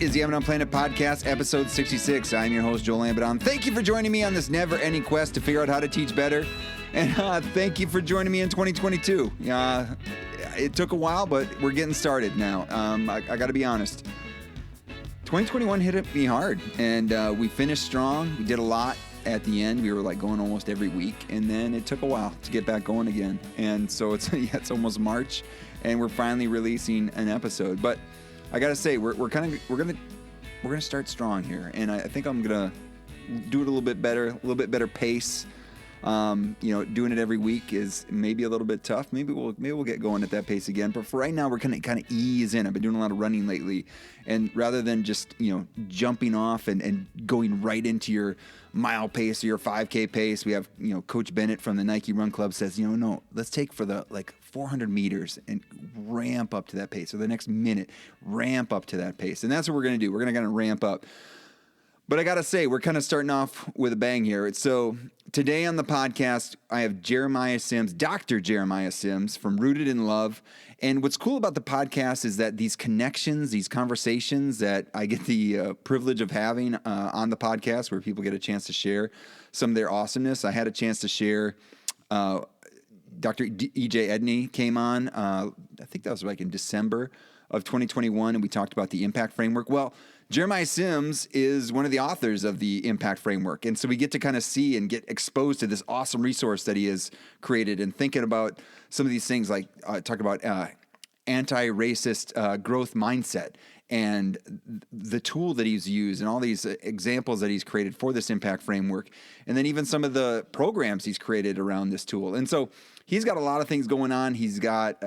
is the Amidon Planet Podcast, episode 66. I'm your host, Joel Amidon. Thank you for joining me on this never-ending quest to figure out how to teach better. And thank you for joining me in 2022. It took a while, but we're getting started now. I got to be honest. 2021 hit me hard, and we finished strong. We did a lot at the end. We were like going almost every week, and then it took a while to get back going again. And so it's almost March, and we're finally releasing an episode. But I gotta say, we're gonna start strong here, and I think I'm gonna do it a little bit better pace. Doing it every week is maybe a little bit tough. Maybe we'll get going at that pace again. But for right now, we're gonna kind of ease in. I've been doing a lot of running lately, and rather than just jumping off and going right into your mile pace or your 5K pace, we have Coach Bennett from the Nike Run Club says no, let's take for the 400 meters and ramp up to that pace. So the next minute, ramp up to that pace, and that's what we're gonna do. We're gonna kind of ramp up. But I got to say, we're kind of starting off with a bang here. So today on the podcast, I have Jeremiah Sims, Dr. Jeremiah Sims from Rooted in Love. And what's cool about the podcast is that these connections, these conversations that I get the privilege of having on the podcast, where people get a chance to share some of their awesomeness. I had a chance to share Dr. E.J. Edney came on, I think that was in December of 2021, and we talked about the impact framework. Well, Jeremiah Sims is one of the authors of the Impact Framework, and so we get to kind of see and get exposed to this awesome resource that he has created, and thinking about some of these things like talk about anti-racist growth mindset and the tool that he's used and all these examples that he's created for this Impact Framework, and then even some of the programs he's created around this tool. And so he's got a lot of things going on. He's got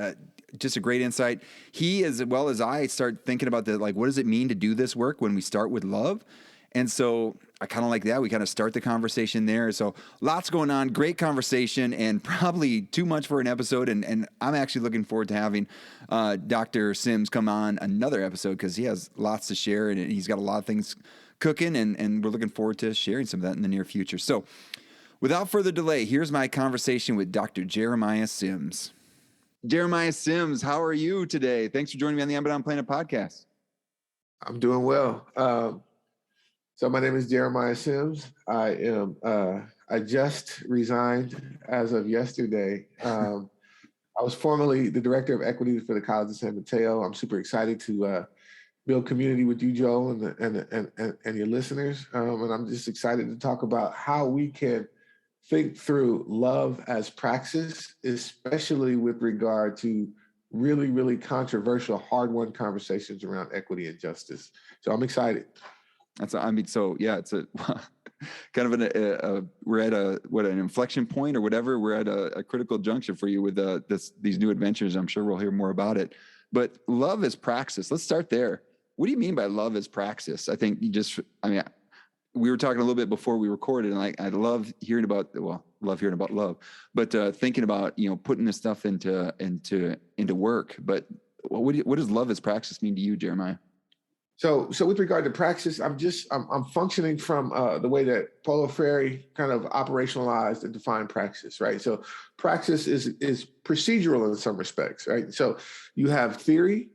just a great insight. He, as well as I, start thinking about what does it mean to do this work when we start with love? And so I kind of like that. We kind of start the conversation there. So lots going on, great conversation, and probably too much for an episode. And I'm actually looking forward to having Dr. Sims come on another episode because he has lots to share, and he's got a lot of things cooking, and we're looking forward to sharing some of that in the near future. So without further delay, here's my conversation with Dr. Jeremiah Sims. Jeremiah Sims, how are you today? Thanks for joining me on the Amidon Planet Podcast. I'm doing well. So my name is Jeremiah Sims. I just resigned as of yesterday. I was formerly the Director of Equity for the College of San Mateo. I'm super excited to build community with you, Joel, and your listeners. And I'm just excited to talk about how we can think through love as praxis, especially with regard to really, really controversial, hard-won conversations around equity and justice. So I'm excited. It's a kind of we're at an inflection point or whatever. We're at a critical juncture for you with these new adventures. I'm sure we'll hear more about it. But love as praxis. Let's start there. What do you mean by love as praxis? I think we were talking a little bit before we recorded, and I love hearing about love, but thinking about putting this stuff into work. But what does love as praxis mean to you, Jeremiah? So with regard to praxis, I'm functioning from the way that Paulo Freire kind of operationalized and defined praxis, right? So praxis is procedural in some respects, right? So you have theory,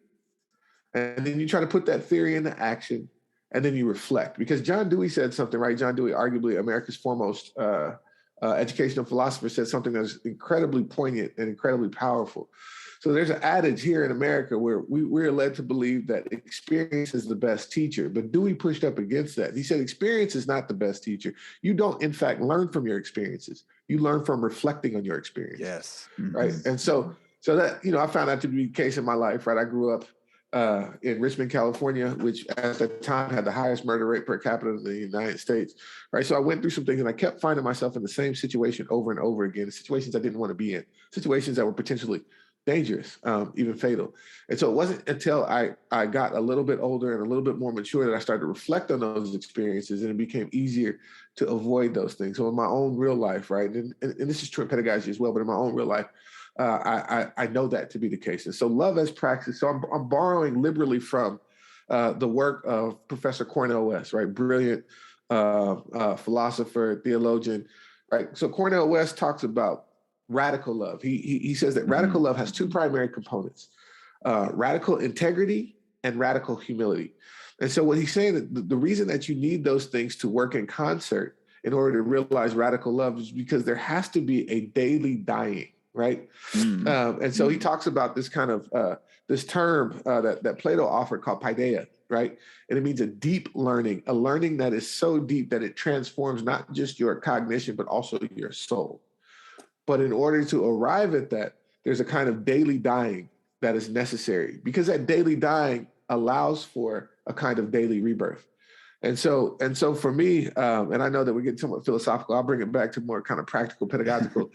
and then you try to put that theory into action. And then you reflect, because John Dewey said something, right? John Dewey, arguably America's foremost educational philosopher, said something that's incredibly poignant and incredibly powerful. So there's an adage here in America where we're led to believe that experience is the best teacher. But Dewey pushed up against that. He said experience is not the best teacher. You don't, in fact, learn from your experiences. You learn from reflecting on your experience. Yes. Right. And so that, I found that to be the case in my life, right? I grew up in Richmond, California, which at the time had the highest murder rate per capita in the United States, right? So I went through some things, and I kept finding myself in the same situation over and over again, situations I didn't want to be in, situations that were potentially dangerous, even fatal. And so it wasn't until I got a little bit older and a little bit more mature that I started to reflect on those experiences, and it became easier to avoid those things. So in my own real life, right, and this is true in pedagogy as well, but in my own real life, I know that to be the case. And so love as praxis. So I'm borrowing liberally from the work of Professor Cornel West, right? Brilliant philosopher, theologian, right? So Cornel West talks about radical love. He says that radical love has two primary components: radical integrity and radical humility. And so what he's saying, that the reason that you need those things to work in concert in order to realize radical love is because there has to be a daily dying, right? And so he talks about this kind of this term that Plato offered called paideia, right? And it means a deep learning, a learning that is so deep that it transforms not just your cognition, but also your soul. But in order to arrive at that, there's a kind of daily dying that is necessary, because that daily dying allows for a kind of daily rebirth. And so for me, and I know that we're getting somewhat philosophical, I'll bring it back to more kind of practical, pedagogical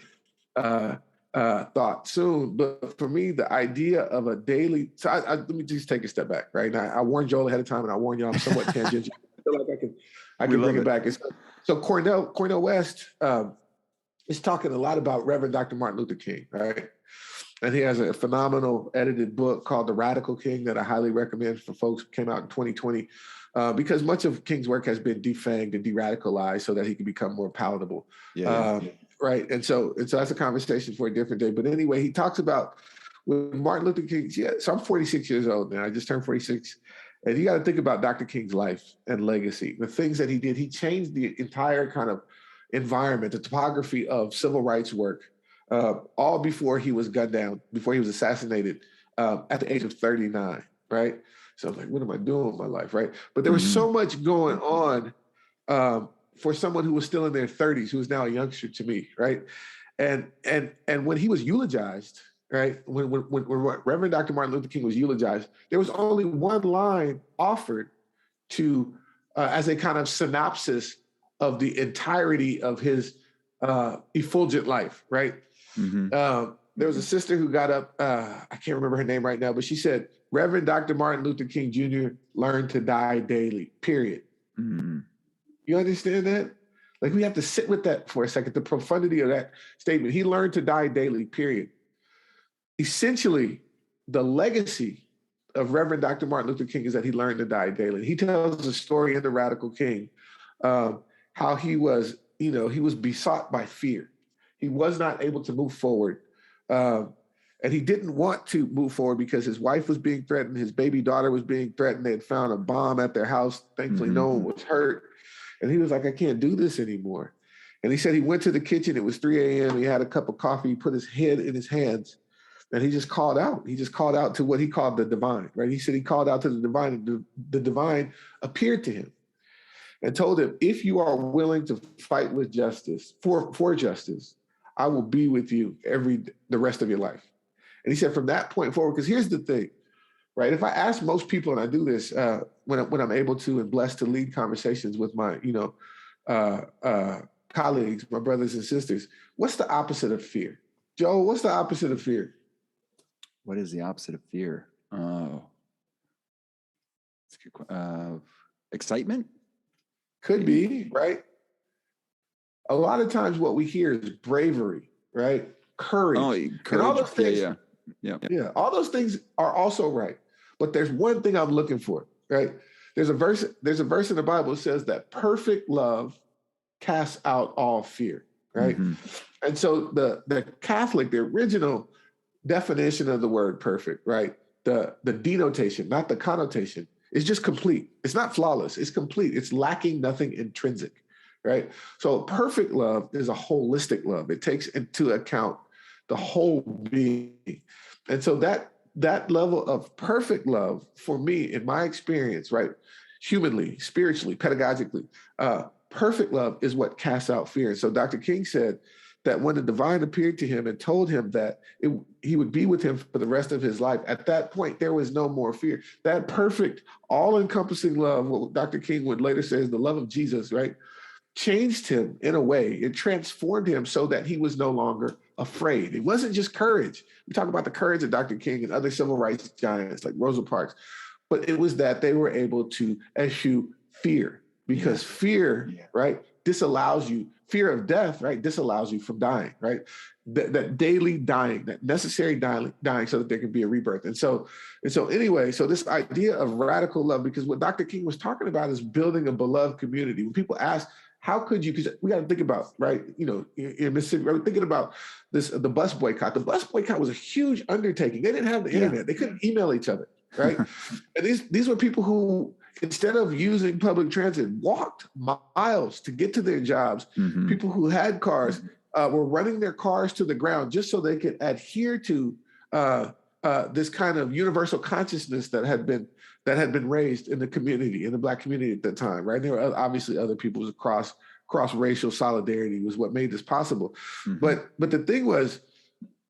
thought soon. But for me, the idea of a daily, so let me just take a step back, right? Now, I warned Joel ahead of time, and I warned y'all I'm somewhat tangential. I feel like I can bring it back. So Cornel West is talking a lot about Reverend Dr. Martin Luther King, right? And he has a phenomenal edited book called The Radical King that I highly recommend for folks. It came out in 2020 because much of King's work has been defanged and de-radicalized so that he can become more palatable. Right. And so that's a conversation for a different day. But anyway, he talks about when Martin Luther King, so I'm 46 years old now. I just turned 46. And you got to think about Dr. King's life and legacy, the things that he did. He changed the entire kind of environment, the topography of civil rights work, all before he was gunned down, before he was assassinated at the age of 39, right? So I was like, what am I doing with my life, right? But there was so much going on for someone who was still in their 30s, who is now a youngster to me, right? And when he was eulogized, right? When Reverend Dr. Martin Luther King was eulogized, there was only one line offered to as a kind of synopsis of the entirety of his effulgent life, right? There was a sister who got up, I can't remember her name right now, but she said, Reverend Dr. Martin Luther King Jr. learned to die daily, period. You understand that? Like, we have to sit with that for a second, the profundity of that statement. He learned to die daily, period. Essentially, the legacy of Reverend Dr. Martin Luther King is that he learned to die daily. He tells a story in The Radical King, how he was besought by fear. He was not able to move forward. And he didn't want to move forward because his wife was being threatened. His baby daughter was being threatened. They had found a bomb at their house. Thankfully, no one was hurt. And he was like, I can't do this anymore. And he said he went to the kitchen. It was 3 a.m. He had a cup of coffee. He put his head in his hands. And he just called out. He just called out to what he called the divine, right? He said he called out to the divine. And the divine appeared to him and told him, if you are willing to fight with justice, for justice, I will be with you the rest of your life. And he said from that point forward, because here's the thing, right? If I ask most people, and I do this when I'm able to and blessed to lead conversations with my, colleagues, my brothers and sisters, what's the opposite of fear? Joe, what's the opposite of fear? What is the opposite of fear? Oh, excitement? Could be, right? A lot of times what we hear is bravery, right? Courage. Oh, courage. And all those things, yeah. All those things are also right. But there's one thing I'm looking for, right? There's a verse in the Bible that says that perfect love casts out all fear, right? And so the Catholic, the original definition of the word perfect, right? The denotation, not the connotation, is just complete. It's not flawless. It's complete. It's lacking nothing intrinsic, right? So perfect love is a holistic love. It takes into account the whole being. And so that level of perfect love for me, in my experience, right? Humanly, spiritually, pedagogically, perfect love is what casts out fear. And so Dr. King said that when the divine appeared to him and told him that he would be with him for the rest of his life, at that point, there was no more fear. That perfect, all-encompassing love, what Dr. King would later say is the love of Jesus, right? Changed him in a way. It transformed him so that he was no longer afraid. It wasn't just courage. We talk about the courage of Dr. King and other civil rights giants like Rosa Parks, but it was that they were able to eschew fear, because fear, right, disallows you, fear of death, right, disallows you from dying, right? That daily dying, that necessary dying so that there can be a rebirth. And so anyway, so this idea of radical love, because what Dr. King was talking about is building a beloved community. When people ask, how could you, because we got to think about, right, in Mississippi, we're thinking about the bus boycott. The bus boycott was a huge undertaking. They didn't have the internet. They couldn't email each other. right? And these were people who, instead of using public transit, walked miles to get to their jobs. Mm-hmm. People who had cars were running their cars to the ground just so they could adhere to this kind of universal consciousness that had been raised in the community, in the Black community at that time, right? There were obviously other people's cross-racial solidarity was what made this possible. Mm-hmm. But the thing was,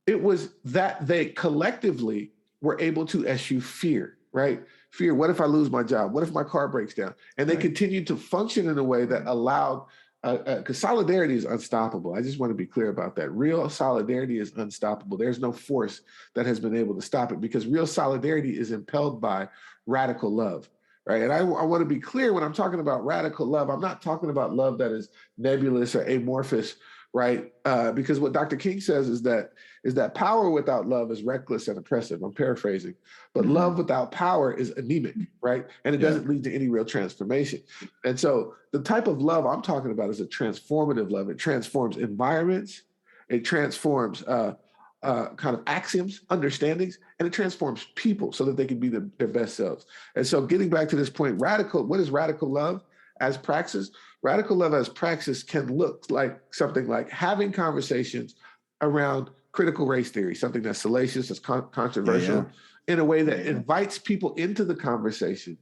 it was that they collectively were able to eschew fear, right? Fear, what if I lose my job? What if my car breaks down? And they continued to function in a way that allowed, because solidarity is unstoppable. I just want to be clear about that. Real solidarity is unstoppable. There's no force that has been able to stop it, because real solidarity is impelled by radical love, right? And I want to be clear, when I'm talking about radical love, I'm not talking about love that is nebulous or amorphous, right? Because what Dr. King says is that power without love is reckless and oppressive. I'm paraphrasing, but love without power is anemic, right? And it doesn't lead to any real transformation. And so the type of love I'm talking about is a transformative love. It transforms environments, it transforms kind of axioms, understandings, and it transforms people so that they can be their best selves. And so getting back to this point, what is radical love as praxis? Radical love as praxis can look like something like having conversations around critical race theory, something that's salacious, that's controversial, in a way that invites people into the conversation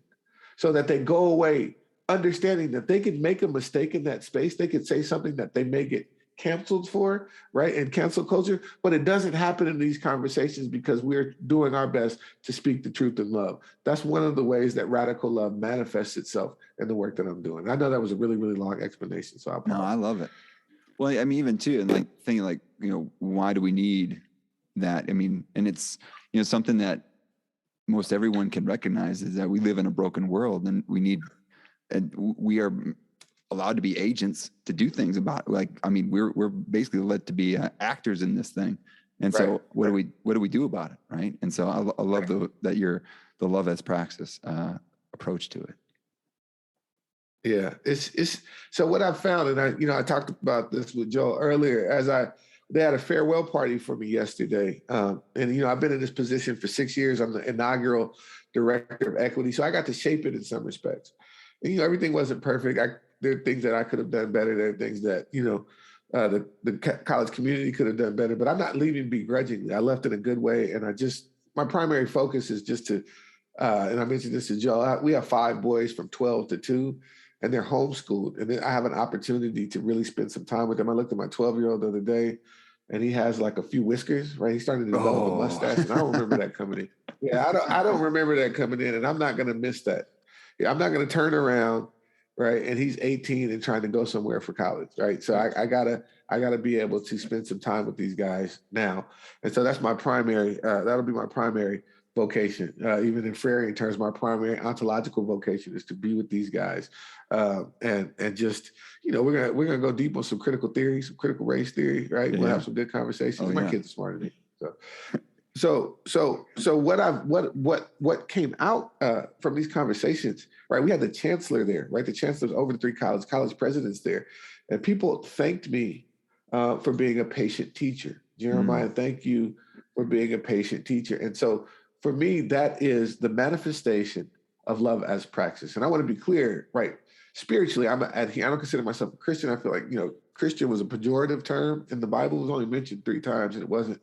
so that they go away understanding that they could make a mistake in that space. They could say something that they may get canceled for, right? And cancel culture, but it doesn't happen in these conversations because we're doing our best to speak the truth in love. That's one of the ways that radical love manifests itself in the work that I'm doing. I know that was a really, really long explanation, so I love it. Well, I mean, even too, and like thinking like, why do we need that? I mean, and it's, something that most everyone can recognize is that we live in a broken world, and we are allowed to be agents to do things about it. Like, I mean, we're basically led to be actors in this thing. And so what do we do about it? Right. And so I love the love as praxis approach to it. Yeah, it's so what I found, and I talked about this with Joel earlier, they had a farewell party for me yesterday. And I've been in this position for 6 years. I'm the inaugural director of equity. So I got to shape it in some respects. And, everything wasn't perfect. There are things that I could have done better. There are things that, the college community could have done better, but I'm not leaving begrudgingly. I left in a good way. And my primary focus is just to, and I mentioned this to Joel, we have 5 boys from 12 to 2. And they're homeschooled. And then I have an opportunity to really spend some time with them. I looked at my 12-year-old the other day, and he has like a few whiskers, right? He's starting to develop a mustache, and I don't remember that coming in. Yeah, I don't remember that coming in, and I'm not going to miss that. Yeah, I'm not going to turn around, right? And he's 18 and trying to go somewhere for college, right? So I gotta be able to spend some time with these guys now, and so that's my primary. That'll be my primary vocation. Even in Frarian terms, my primary ontological vocation is to be with these guys, and just we're gonna go deep on some critical theory, some critical race theory, right? We'll have some good conversations. My kids are smarter than me, so what came out from these conversations, right? We had the chancellor there, right? The chancellor's over the 3 college presidents there, and people thanked me for being a patient teacher. Jeremiah, thank you for being a patient teacher. And so for me, that is the manifestation of love as praxis. And I want to be clear, right? Spiritually, I don't consider myself a Christian. I feel like, Christian was a pejorative term in the Bible. It was only mentioned 3 times, and it wasn't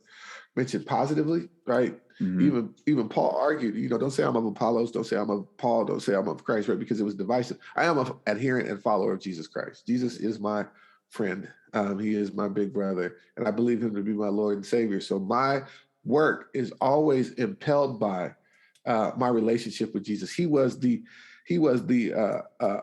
mentioned positively, right? Even Paul argued, don't say I'm of Apollos, don't say I'm of Paul, don't say I'm of Christ, right? Because it was divisive. I am an adherent and follower of Jesus Christ. Jesus is my friend. He is my big brother, and I believe him to be my Lord and Savior. So my work is always impelled by my relationship with Jesus. He was the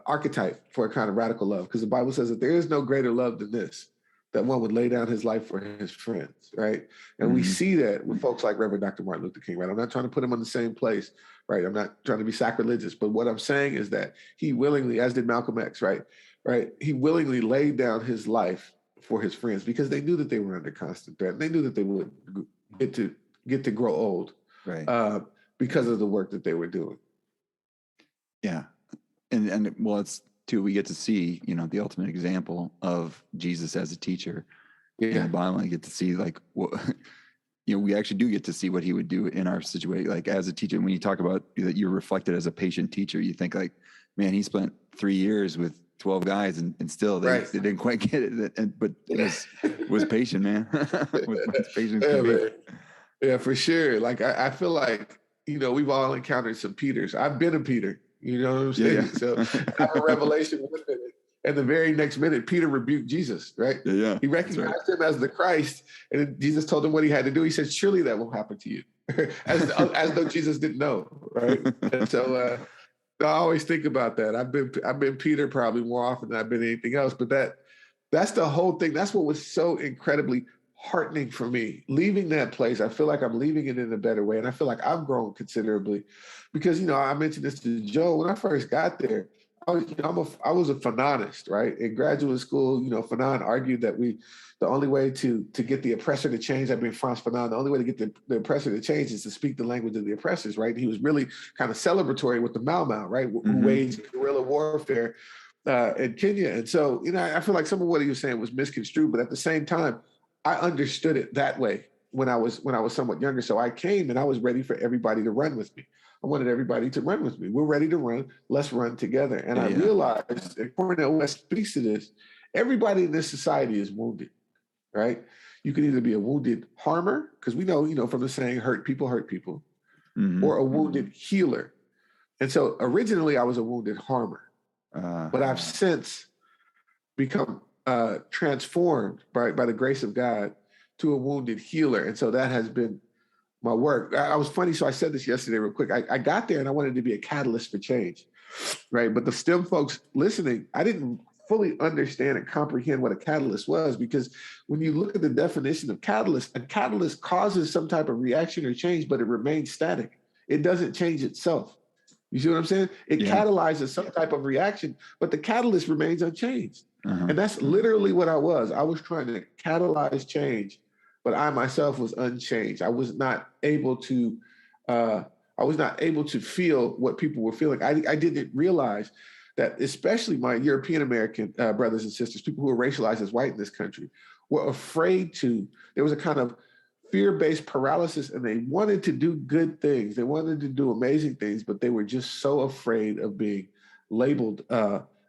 archetype for a kind of radical love, because the Bible says that there is no greater love than this, that one would lay down his life for his friends, right? And we see that with folks like Reverend Dr. Martin Luther King, right? I'm not trying to put him on the same place, right? I'm not trying to be sacrilegious, but what I'm saying is that he willingly, as did Malcolm X, right? He willingly laid down his life for his friends because they knew that they were under constant threat. They knew that they would get to grow old, right? Because of the work that they were doing. Yeah, and well, it's too, we get to see the ultimate example of Jesus as a teacher in the Bible. I get to see like what we actually do get to see what he would do in our situation. Like as a teacher, when you talk about that you're reflected as a patient teacher, you think like, man, he spent 3 years with 12 guys and still they didn't quite get it. But it was patient, man. was patient Yeah, could be. man. Yeah, for sure. Like I feel like, we've all encountered some Peters. I've been a Peter, you know what I'm saying? Yeah. So I have a revelation one minute, and the very next minute, Peter rebuked Jesus, right? Yeah. He recognized him as the Christ, and then Jesus told him what he had to do. He said, surely that will happen to you. as though Jesus didn't know, right? And so I always think about that. I've been Peter probably more often than I've been anything else, but that's the whole thing. That's what was so incredibly heartening for me. Leaving that place, I feel like I'm leaving it in a better way. And I feel like I've grown considerably because, I mentioned this to Joe, when I first got there, I was a Fanonist, right? In graduate school, Fanon argued that the only way to get the oppressor to change, I've been Frantz Fanon, the only way to get the oppressor to change is to speak the language of the oppressors, right? And he was really kind of celebratory with the Mau Mau, right? Who waged guerrilla warfare in Kenya. And so, I feel like some of what he was saying was misconstrued, but at the same time, I understood it that way when I was somewhat younger. So I came and I was ready for everybody to run with me. I wanted everybody to run with me. We're ready to run. Let's run together. And I realized, and Cornel West speaks to this, everybody in this society is wounded, right? You can either be a wounded harmer, because we know, from the saying, hurt people, or a wounded healer. And so originally I was a wounded harmer, but I've since become transformed by the grace of God to a wounded healer. And so that has been my work. I was funny. So I said this yesterday real quick. I got there and I wanted to be a catalyst for change, right? But the STEM folks listening, I didn't fully understand and comprehend what a catalyst was, because when you look at the definition of catalyst, a catalyst causes some type of reaction or change, but it remains static. It doesn't change itself. You see what I'm saying? It catalyzes some type of reaction, but the catalyst remains unchanged. And that's literally what I was. I was trying to catalyze change, but I myself was unchanged. I was not able to feel what people were feeling. I didn't realize that, especially my European American brothers and sisters, people who are racialized as white in this country, were afraid there was a kind of fear-based paralysis, and they wanted to do good things. They wanted to do amazing things, but they were just so afraid of being labeled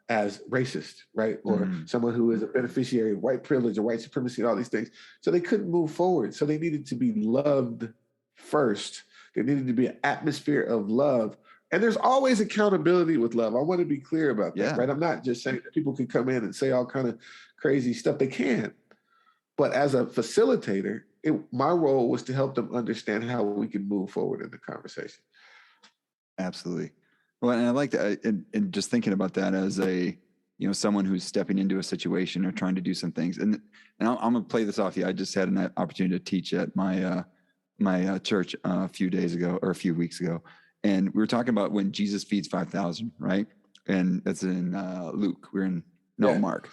as racist, right? Or someone who is a beneficiary of white privilege or white supremacy and all these things. So they couldn't move forward. So they needed to be loved first. There needed to be an atmosphere of love. And there's always accountability with love. I want to be clear about that, right? I'm not just saying that people can come in and say all kind of crazy stuff. They can. But as a facilitator, my role was to help them understand how we can move forward in the conversation. Absolutely. Well, and I like that, and just thinking about that as a, someone who's stepping into a situation or trying to do some things. And I'm gonna play this off you. I just had an opportunity to teach at my church a few weeks ago, and we were talking about when Jesus feeds 5,000, right? And that's in Luke. Mark.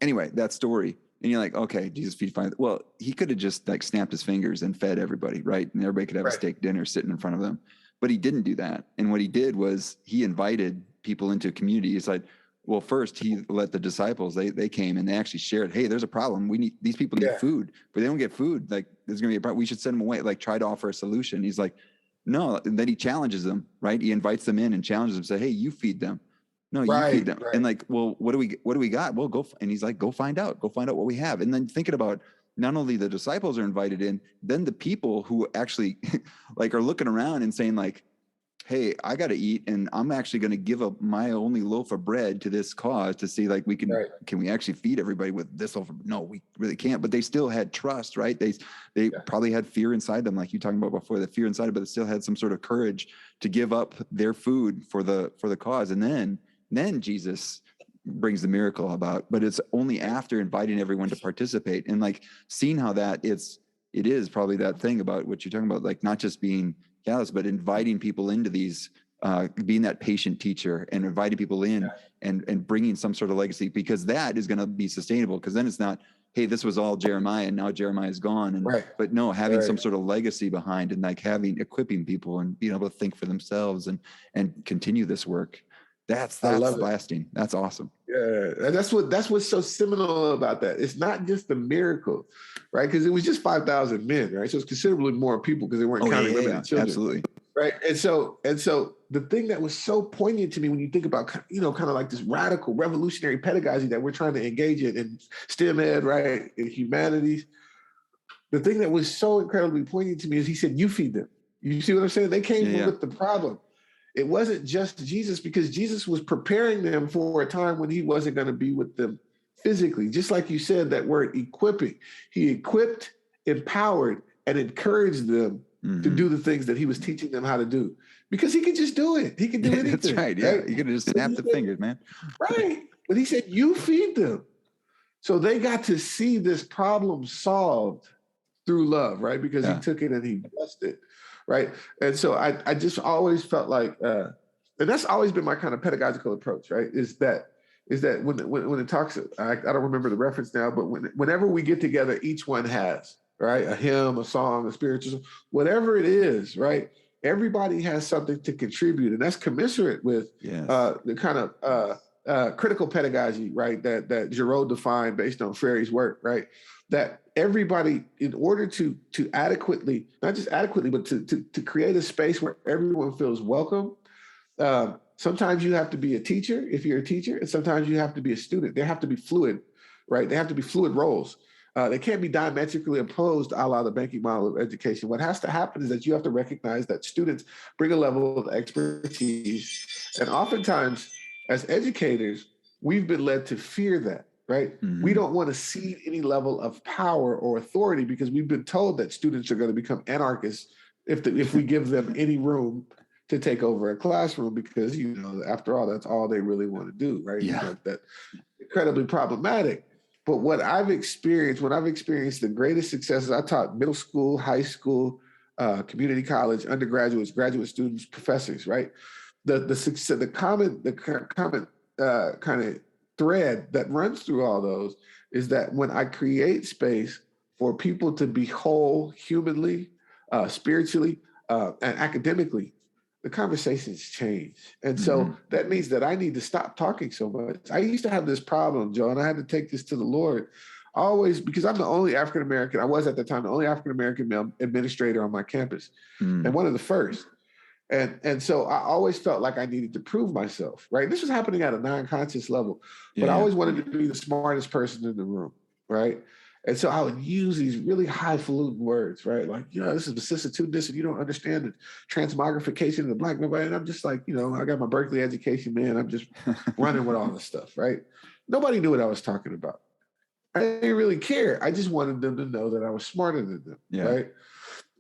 Anyway, that story. And you're like, okay, Jesus feeds 5,000. Well, he could have just like snapped his fingers and fed everybody, right? And everybody could have a steak dinner sitting in front of them. But he didn't do that. And what he did was he invited people into a community. It's like, well, first he let the disciples, they came and they actually shared, hey, there's a problem. These people need food, but they don't get food. Like there's going to be a problem. We should send them away. Like try to offer a solution. He's like, no. And then he challenges them, right? He invites them in and challenges them, say, hey, you feed them. No, you feed them. Right. And like, well, what do we got? Well, go. And he's like, go find out what we have. And then thinking about, not only the disciples are invited in, then the people who actually like are looking around and saying like, hey, I got to eat, and I'm actually going to give up my only loaf of bread to this cause to see like can we actually feed everybody with this loaf of, no, we really can't. But they still had trust, right? They probably had fear inside them, like you talking about before, the fear inside, but they still had some sort of courage to give up their food for the cause. And then Jesus brings the miracle about, but it's only after inviting everyone to participate and like seeing how that it is probably that thing about what you're talking about, like not just being callous, but inviting people into these, being that patient teacher and inviting people in and bringing some sort of legacy, because that is going to be sustainable. Because then it's not, hey, this was all Jeremiah and now Jeremiah is gone. And but no, having some sort of legacy behind and like equipping people and being able to think for themselves and continue this work. That's I love it. lasting. That's awesome. Yeah, and that's what's so seminal about that. It's not just the miracle, right? Because it was just 5,000 men, right? So it's considerably more people because they weren't counting women and children. Absolutely. Right. And so the thing that was so poignant to me when you think about, kind of like this radical revolutionary pedagogy that we're trying to engage in STEM ed, right, in humanities, the thing that was so incredibly poignant to me is he said, you feed them. You see what I'm saying? They came with the problem. It wasn't just Jesus, because Jesus was preparing them for a time when he wasn't going to be with them physically. Just like you said, that word equipping. He equipped, empowered, and encouraged them to do the things that he was teaching them how to do, because he could just do it. He could do anything. That's right. Yeah. You could just snap the fingers, man. Right. But he said, you feed them. So they got to see this problem solved through love, right? Because he took it and he blessed it. Right. And so I just always felt like, and that's always been my kind of pedagogical approach, right? Is that when it talks, I don't remember the reference now, but whenever we get together, each one has, right, a hymn, a song, a spiritual, whatever it is, right? Everybody has something to contribute, and that's commensurate with the kind of critical pedagogy, right, that Giraud defined based on Freire's work, right? That everybody, in order to adequately, not just adequately, but to create a space where everyone feels welcome. Sometimes you have to be a teacher if you're a teacher, and sometimes you have to be a student. They have to be fluid, right? They have to be fluid roles. They can't be diametrically opposed a la the banking model of education. What has to happen is that you have to recognize that students bring a level of expertise. And oftentimes, as educators, we've been led to fear that, right? Mm-hmm. We don't want to cede any level of power or authority because we've been told that students are going to become anarchists if we give them any room to take over a classroom, because, after all, that's all they really want to do, right? Yeah. That's incredibly problematic. But when I've experienced the greatest successes, I taught middle school, high school, community college, undergraduates, graduate students, professors, right? The common kind of thread that runs through all those is that when I create space for people to be whole humanly, spiritually, and academically, the conversations change. And so that means that I need to stop talking so much. I used to have this problem, Joe, and I had to take this to the Lord always, because I'm the only African-American, I was at the time, the only African-American male administrator on my campus, and one of the first. And so I always felt like I needed to prove myself, right? This was happening at a non-conscious level, but I always wanted to be the smartest person in the room, right? And so I would use these really highfalutin words, right? Like, this is vicissitudinous, and you don't understand the transmogrification of the Black man. And I'm just like, I got my Berkeley education, man. I'm just running with all this stuff, right? Nobody knew what I was talking about. I didn't really care. I just wanted them to know that I was smarter than them, right?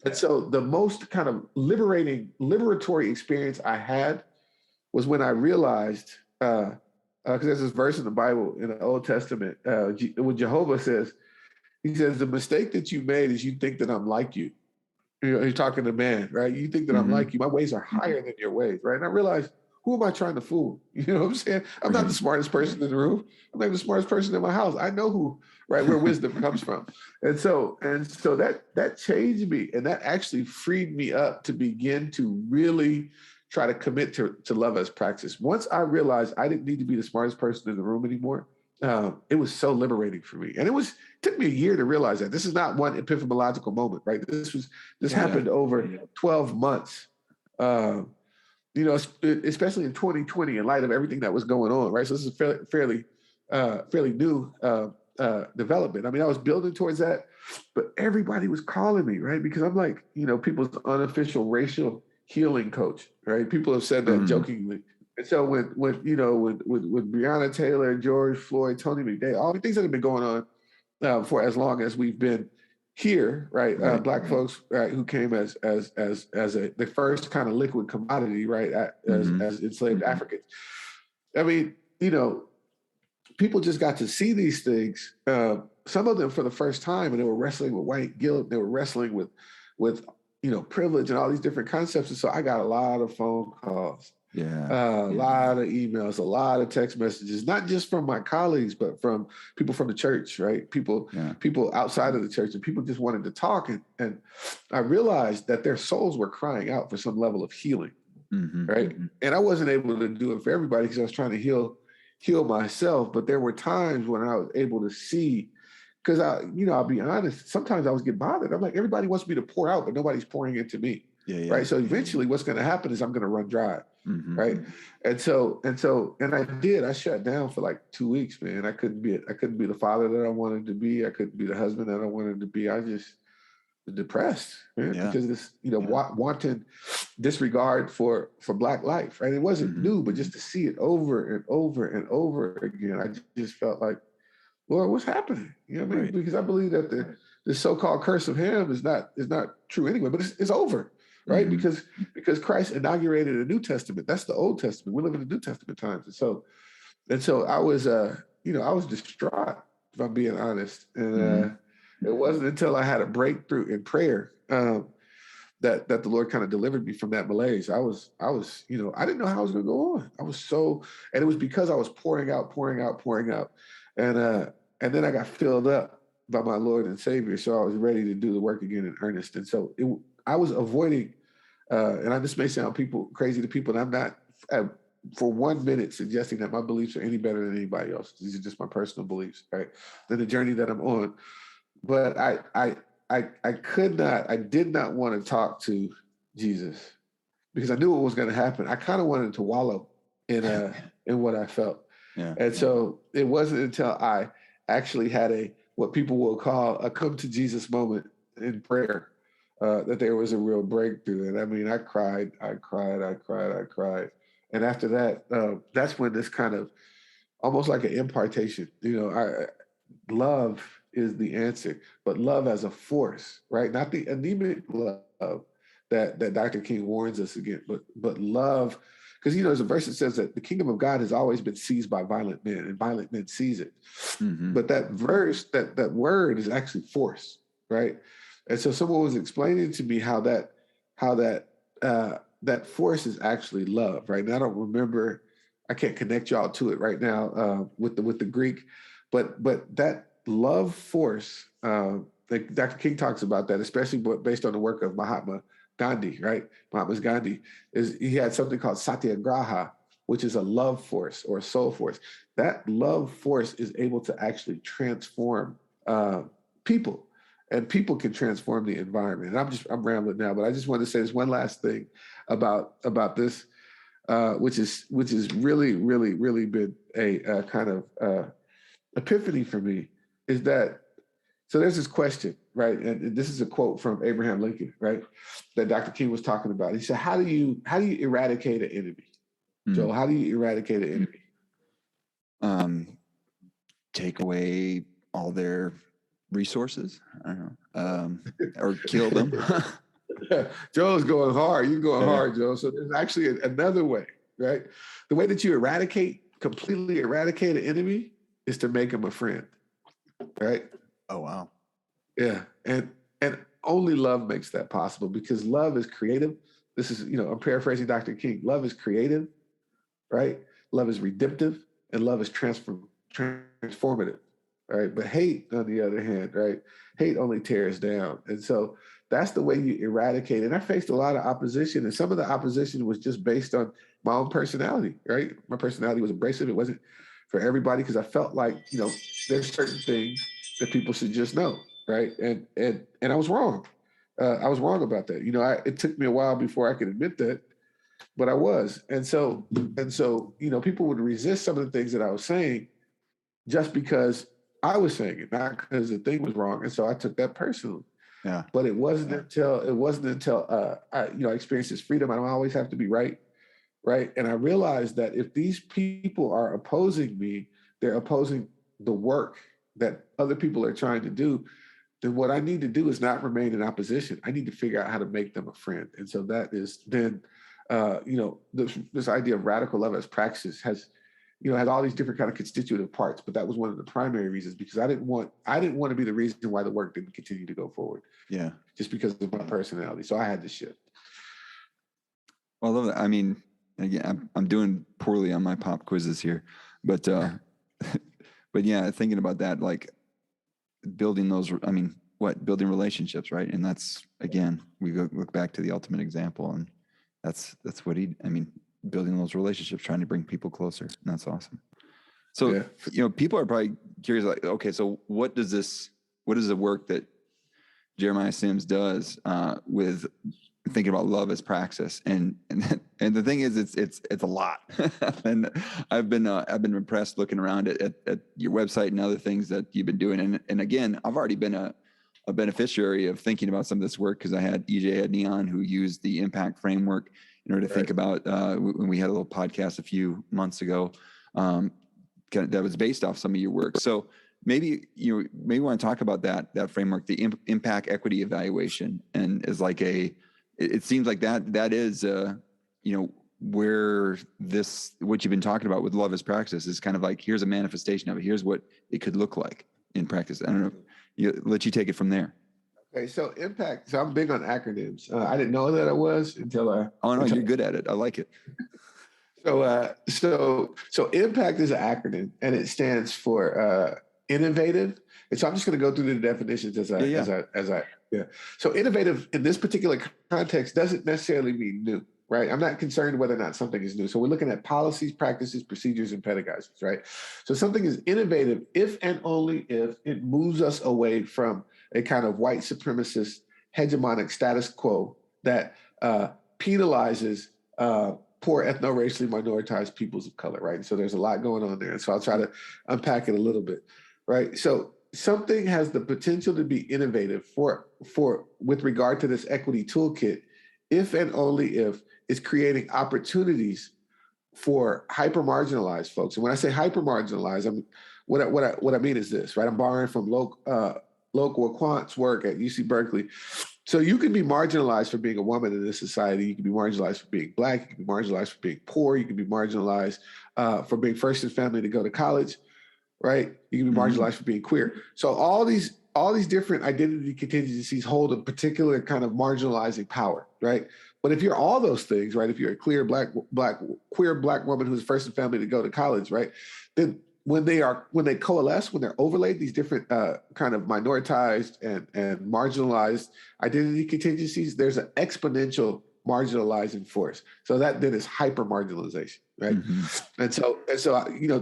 And so the most kind of liberatory experience I had was when I realized, because there's this verse in the Bible, in the Old Testament, when Jehovah says, he says, the mistake that you made is you think that I'm like you. You're talking to man, right? You think that I'm like you. My ways are higher than your ways, right? And I realized, who am I trying to fool? You know what I'm saying? I'm not the smartest person in the room. I'm not the smartest person in my house. I know where wisdom comes from. And so that changed me. And that actually freed me up to begin to really try to commit to love as praxis. Once I realized I didn't need to be the smartest person in the room anymore, it was so liberating for me. And it took me a year to realize that. This is not one epiphenomenological moment, right? This happened over 12 months. Especially in 2020, in light of everything that was going on, right? So this is fairly new development. I mean, I was building towards that, but everybody was calling me, right? Because I'm like, people's unofficial racial healing coach, right? People have said that jokingly. And so with Breonna Taylor, George Floyd, Tony McDade, all the things that have been going on for as long as we've been here, right? Black folks, right, who came as the first kind of liquid commodity, right, as enslaved Africans. I mean, people just got to see these things. Some of them for the first time, and they were wrestling with white guilt. They were wrestling with privilege and all these different concepts. And so I got a lot of phone calls. A lot of emails, a lot of text messages, not just from my colleagues, but from people from the church, right? People outside of the church, and people just wanted to talk. And I realized that their souls were crying out for some level of healing. right? And I wasn't able to do it for everybody because I was trying to heal myself. But there were times when I was able to see, because I'll be honest, sometimes I was getting bothered. I'm like, everybody wants me to pour out, but nobody's pouring into me. Right. So eventually what's going to happen is I'm going to run dry. Right. And I did. I shut down for like 2 weeks, man. I couldn't be the father that I wanted to be. I couldn't be the husband that I wanted to be. I just was depressed, man, because of this, wanton disregard for Black life. Right. It wasn't new, but just to see it over and over and over again, I just felt like, Lord, what's happening? You know what I mean? Because I believe that the so-called curse of Ham is not true anyway, but it's over. Right. Because Christ inaugurated a New Testament. That's the Old Testament. We live in the New Testament times. And so I was, I was distraught, if I'm being honest. And it wasn't until I had a breakthrough in prayer that the Lord kind of delivered me from that malaise. I was, I didn't know how I was going to go on. And it was because I was pouring out. And then I got filled up by my Lord and Savior. So I was ready to do the work again in earnest. And so I was avoiding, and this may sound crazy to people, and I'm not for 1 minute suggesting that my beliefs are any better than anybody else. These are just my personal beliefs, right? Than the journey that I'm on. But I did not want to talk to Jesus because I knew what was going to happen. I kind of wanted to wallow in what I felt. Yeah. And so it wasn't until I actually had what people will call a come to Jesus moment in prayer that there was a real breakthrough. And I mean, I cried. And after that, that's when this kind of almost like an impartation, love is the answer, but love as a force, right? Not the anemic love that Dr. King warns us against, but love, because there's a verse that says that the kingdom of God has always been seized by violent men, and violent men seize it. But that verse, that word is actually force, right? And so someone was explaining to me how that force is actually love, right? And I don't remember, I can't connect y'all to it right now with the Greek, but that love force, like Dr. King talks about that, especially based on the work of Mahatma Gandhi, right? Mahatma Gandhi he had something called satyagraha, which is a love force or a soul force. That love force is able to actually transform people, and people can transform the environment. And I'm rambling now, but I just want to say this one last thing about this, which is really, really, really been a kind of epiphany for me, is that, so there's this question, right? And this is a quote from Abraham Lincoln, right? That Dr. King was talking about. He said, how do you eradicate an enemy? Joel, how do you eradicate an enemy? Take away all their resources. I don't know. Or kill them. Joel's going hard. You're going hard, Joel. So there's actually another way, right? The way that you completely eradicate an enemy is to make him a friend, right? Oh, wow. Yeah. And only love makes that possible, because love is creative. This is, I'm paraphrasing Dr. King. Love is creative, right? Love is redemptive, and love is transformative, right? But hate, on the other hand, right? Hate only tears down. And so that's the way you eradicate. And I faced a lot of opposition, and some of the opposition was just based on my own personality, right? My personality was abrasive. It wasn't for everybody, because I felt like, there's certain things that people should just know, right? And I was wrong. I was wrong about that. It took me a while before I could admit that, but I was. And so, people would resist some of the things that I was saying just because I was saying it, not because the thing was wrong. And so I took that personally. Yeah. But it wasn't until I experienced this freedom. I don't always have to be right. Right. And I realized that if these people are opposing me, they're opposing the work that other people are trying to do, then what I need to do is not remain in opposition. I need to figure out how to make them a friend. And so that is then, this idea of radical love as praxis has all these different kind of constitutive parts, but that was one of the primary reasons, because I didn't want to be the reason why the work didn't continue to go forward. Yeah. Just because of my personality. So I had to shift. Well, I love that. I mean, again, I'm doing poorly on my pop quizzes here, but yeah, thinking about that, like building building relationships, right? And that's, again, we look back to the ultimate example, and that's what building those relationships, trying to bring people closer. And that's awesome. So, people are probably curious, like, okay, so what is the work that Jeremiah Sims does with thinking about love as praxis? And the thing is, it's a lot. And I've been impressed looking around at your website and other things that you've been doing. And again, I've already been a beneficiary of thinking about some of this work, because I had EJ Neon, who used the impact framework in order to think about when we had a little podcast a few months ago that was based off some of your work. So maybe want to talk about that framework, the impact equity evaluation, and is like it seems like that is where what you've been talking about with love as praxis is kind of like, here's a manifestation of it. Here's what it could look like in practice. I don't know. Let you take it from there. Okay, so impact. So I'm big on acronyms. I didn't know that I was until I. Oh no, you're good at it. I like it. So impact is an acronym, and it stands for innovative. And so I'm just going to go through the definitions as I. So innovative in this particular context doesn't necessarily mean new, right? I'm not concerned whether or not something is new. So we're looking at policies, practices, procedures, and pedagogies, right? So something is innovative if and only if it moves us away from a kind of white supremacist hegemonic status quo that penalizes poor ethno-racially minoritized peoples of color, right? So there's a lot going on there. And so I'll try to unpack it a little bit, right? So something has the potential to be innovative with regard to this equity toolkit, if and only if it's creating opportunities for hyper-marginalized folks. And when I say hyper-marginalized, what I mean is this, right? I'm borrowing from local Quant's work at UC Berkeley. So you can be marginalized for being a woman in this society. You can be marginalized for being Black. You can be marginalized for being poor. You can be marginalized for being first in family to go to college, right? You can be marginalized for being queer. So all these different identity contingencies hold a particular kind of marginalizing power, right? But if you're all those things, right? If you're a queer black woman who's first in family to go to college, right? Then when they coalesce, when they're overlaid, these different kind of minoritized and marginalized identity contingencies, there's an exponential marginalizing force. So that then is hyper marginalization, right? Mm-hmm. And so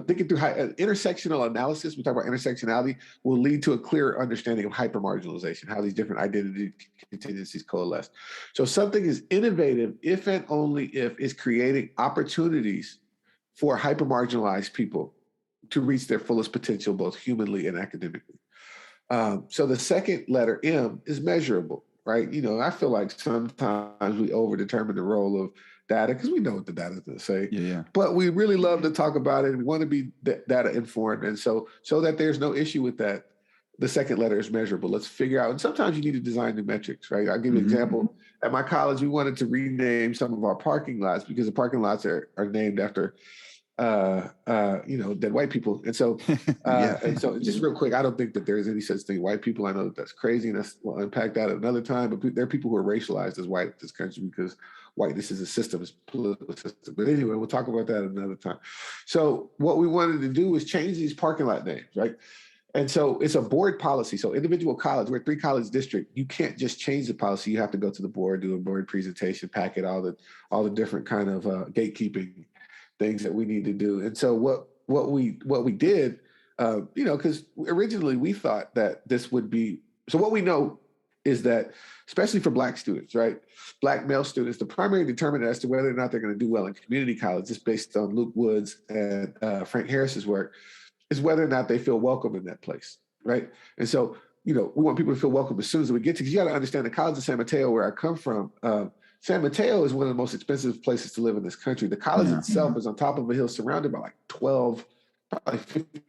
thinking through intersectional analysis, we talk about intersectionality, will lead to a clearer understanding of hyper marginalization, how these different identity contingencies coalesce. So something is innovative if and only if it's creating opportunities for hyper marginalized people to reach their fullest potential, both humanly and academically. So the second letter, M, is measurable, right? I feel like sometimes we overdetermine the role of data because we know what the data is going to say. Yeah. But we really love to talk about it. And we want to be data informed. And so that there's no issue with that, the second letter is measurable. Let's figure out. And sometimes you need to design the metrics, right? I'll give you an example. At my college, we wanted to rename some of our parking lots because the parking lots are named after dead white people. And so, and so just real quick, I don't think that there's any such thing, white people. I know that's crazy, and we'll unpack that at another time, but there are people who are racialized as white in this country because whiteness is a system, it's a political system. But anyway, we'll talk about that another time. So what we wanted to do is change these parking lot names, right? And so it's a board policy. So individual college, we're a 3-college district. You can't just change the policy. You have to go to the board, do a board presentation, packet, all the different kind of gatekeeping things that we need to do. And so what we did, because originally we thought that this would be, so what we know is that, especially for Black students, right? Black male students, the primary determinant as to whether or not they're going to do well in community college, just based on Luke Woods and Frank Harris's work, is whether or not they feel welcome in that place, right? And so, we want people to feel welcome as soon as we get to, because you got to understand the College of San Mateo, where I come from, San Mateo is one of the most expensive places to live in this country. The college itself is on top of a hill surrounded by like 12, probably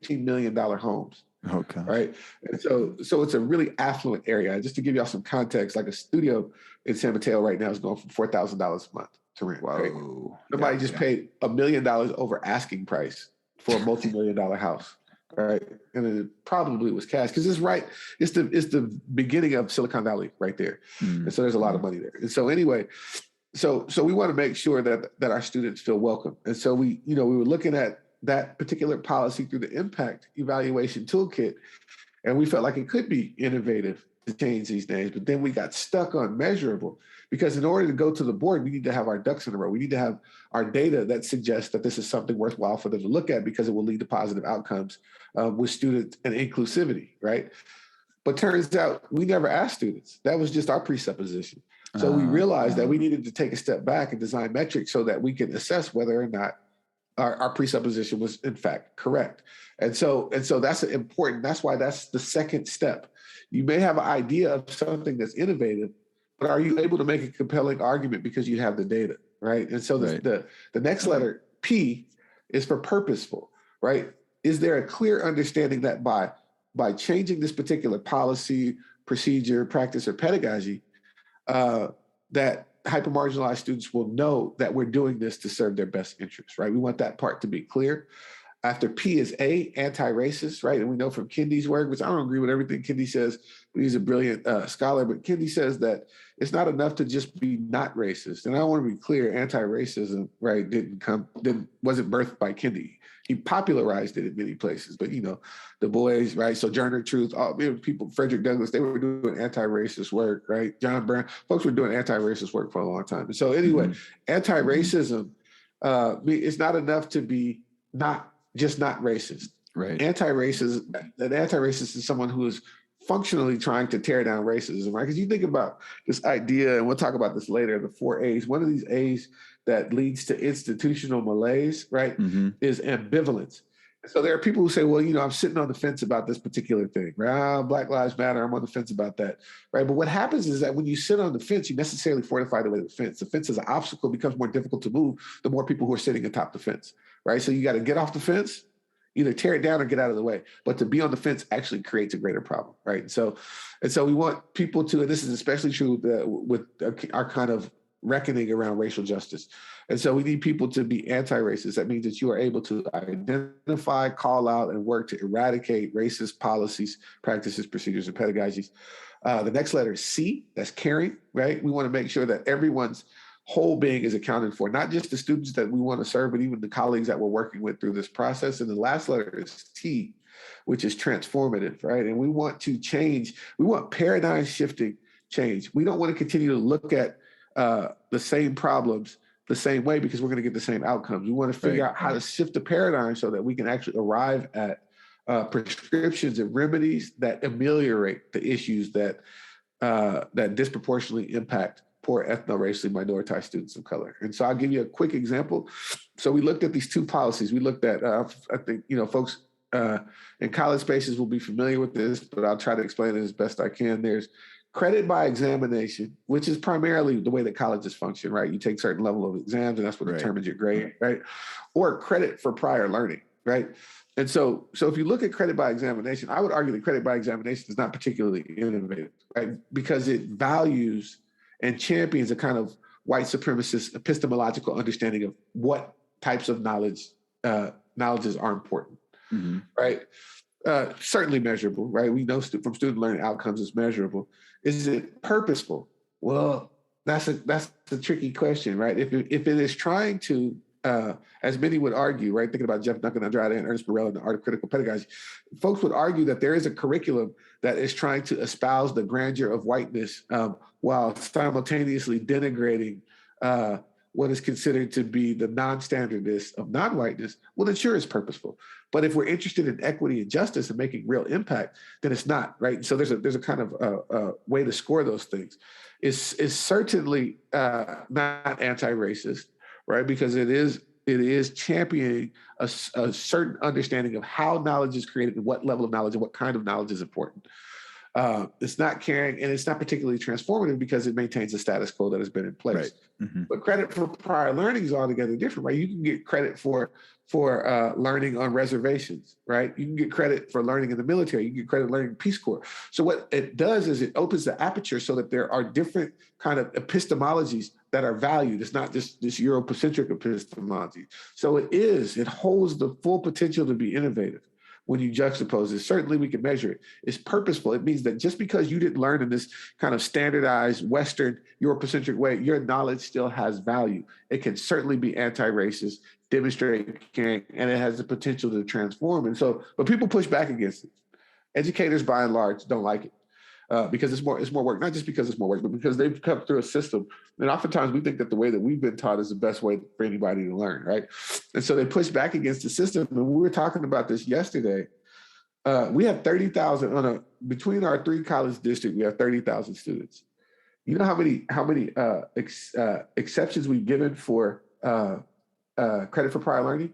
$15 million homes. Okay. Right. And so it's a really affluent area. Just to give y'all some context, like a studio in San Mateo right now is going for $4,000 a month to rent. Wow. Right? Somebody just paid $1 million over asking price for a multi-million-dollar house. Right. And it probably was cash because it's the beginning of Silicon Valley right there. And so there's a lot of money there. And so anyway, so we want to make sure that our students feel welcome. And so we were looking at that particular policy through the impact evaluation toolkit, and we felt like it could be innovative to change these names, but then we got stuck on measurable Because in order to go to the board, we need to have our ducks in a row. We need to have our data that suggests that this is something worthwhile for them to look at because it will lead to positive outcomes with student and inclusivity, right? But turns out we never asked students. That was just our presupposition. So we realized that we needed to take a step back and design metrics so that we can assess whether or not our presupposition was in fact correct. And so that's important. That's why that's the second step. You may have an idea of something that's innovative, but are you able to make a compelling argument because you have the data, right? And so the next letter, P, is for purposeful, right? Is there a clear understanding that by changing this particular policy, procedure, practice, or pedagogy, that hyper-marginalized students will know that we're doing this to serve their best interests, right? We want that part to be clear. After P is A, anti-racist, right? And we know from Kendi's work, which I don't agree with everything Kendi says, but he's a brilliant scholar, but Kendi says that it's not enough to just be not racist. And I want to be clear, anti-racism, right, wasn't birthed by Kendi. He popularized it in many places, but Du Bois, right? Sojourner Truth, all people, Frederick Douglass, they were doing anti-racist work, right? John Brown, folks were doing anti-racist work for a long time. And so anyway, anti-racism, it's not enough to be not racist. Right. Anti-racist is someone who is functionally trying to tear down racism, right? Because you think about this idea, and we'll talk about this later, the 4 A's. One of these A's that leads to institutional malaise, right, is ambivalence. So there are people who say, well, I'm sitting on the fence about this particular thing, right? Black Lives Matter, I'm on the fence about that, right? But what happens is that when you sit on the fence, you necessarily fortify the way the fence. The fence is an obstacle, becomes more difficult to move the more people who are sitting atop the fence, right? So you got to get off the fence, either tear it down or get out of the way. But to be on the fence actually creates a greater problem, right? And so we want people to, and this is especially true with our kind of reckoning around racial justice. And so we need people to be anti-racist. That means that you are able to identify, call out, and work to eradicate racist policies, practices, procedures, and pedagogies. The next letter is C, that's caring, right? We want to make sure that everyone's whole being is accounted for, not just the students that we want to serve, but even the colleagues that we're working with through this process. And the last letter is T, which is transformative, right? And we want to change. We want paradigm shifting change. We don't want to continue to look at the same problems the same way because we're going to get the same outcomes. We want to figure out how to shift the paradigm so that we can actually arrive at prescriptions and remedies that ameliorate the issues that disproportionately impact poor ethno-racially minoritized students of color. And so I'll give you a quick example. So we looked at these two policies. We looked at, I think, folks in college spaces will be familiar with this, but I'll try to explain it as best I can. There's credit by examination, which is primarily the way that colleges function, right? You take certain level of exams and that's what determines your grade, right? Or credit for prior learning, right? And so if you look at credit by examination, I would argue that credit by examination is not particularly innovative, right? Because it values and champions a kind of white supremacist epistemological understanding of what types of knowledges are important, right? Certainly measurable, right? We know from student learning outcomes it's measurable. Is it purposeful? Well, that's a tricky question, right? If it is trying to, as many would argue, right? Thinking about Jeff Duncan Andrade and Ernest Borrell and the Art of Critical Pedagogy, folks would argue that there is a curriculum that is trying to espouse the grandeur of whiteness while simultaneously denigrating what is considered to be the non-standardness of non-whiteness. Well, then sure it's purposeful. But if we're interested in equity and justice and making real impact, then it's not, right? So there's a kind of way to score those things. It's certainly not anti-racist, right? Because it is championing a certain understanding of how knowledge is created and what level of knowledge and what kind of knowledge is important. It's not caring, and it's not particularly transformative because it maintains the status quo that has been in place. Right. Mm-hmm. But credit for prior learning is altogether different, right? You can get credit for learning on reservations, right? You can get credit for learning in the military. You can get credit learning in Peace Corps. So what it does is it opens the aperture so that there are different kind of epistemologies that are valued. It's not just this Eurocentric epistemology. So it holds the full potential to be innovative. When you juxtapose it, certainly we can measure it. It's purposeful. It means that just because you didn't learn in this kind of standardized Western Eurocentric way, your knowledge still has value. It can certainly be anti-racist, demonstrate caring, and it has the potential to transform. And so, but people push back against it. Educators, by and large, don't like it. because it's more work, not just because it's more work, but because they've come through a system. And oftentimes we think that the way that we've been taught is the best way for anybody to learn, right? And so they push back against the system. And we were talking about this yesterday. We have 30,000 between our 3 college districts. We have 30,000 students. You know how many exceptions we've given for credit for prior learning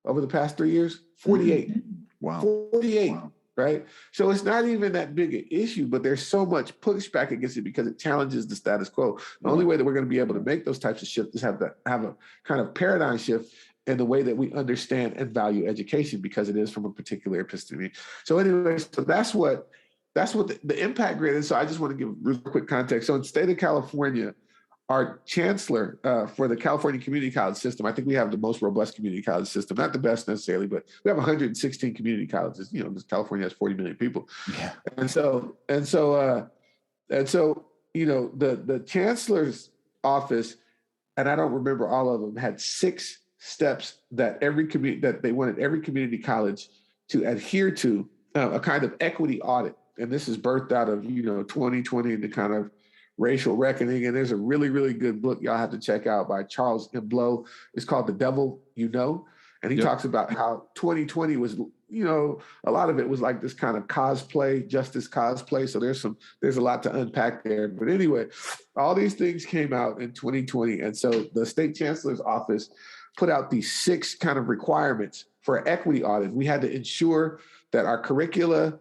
over the past 3 years? 48. Wow. 48. Wow. Right? So it's not even that big an issue, but there's so much pushback against it because it challenges the status quo. The only way that we're going to be able to make those types of shifts is have a kind of paradigm shift in the way that we understand and value education, because it is from a particular episteme. So anyway, so that's what the impact grid is. So I just want to give real quick context. So in the state of California, our chancellor for the California Community College system, I think we have the most robust community college system, not the best necessarily, but we have 116 community colleges. You know, because California has 40 million people. Yeah. And so, you know, the chancellor's office, and I don't remember all of them, had 6 steps that they wanted every community college to adhere to, a kind of equity audit. And this is birthed out of, 2020 and the kind of racial reckoning. And there's a really, really good book y'all have to check out by Charles M. Blow. It's called The Devil You Know. And he talks about how 2020 was, a lot of it was like this kind of justice cosplay. So there's a lot to unpack there. But anyway, all these things came out in 2020. And so the state chancellor's office put out these 6 kind of requirements for an equity audit. We had to ensure that our curricula,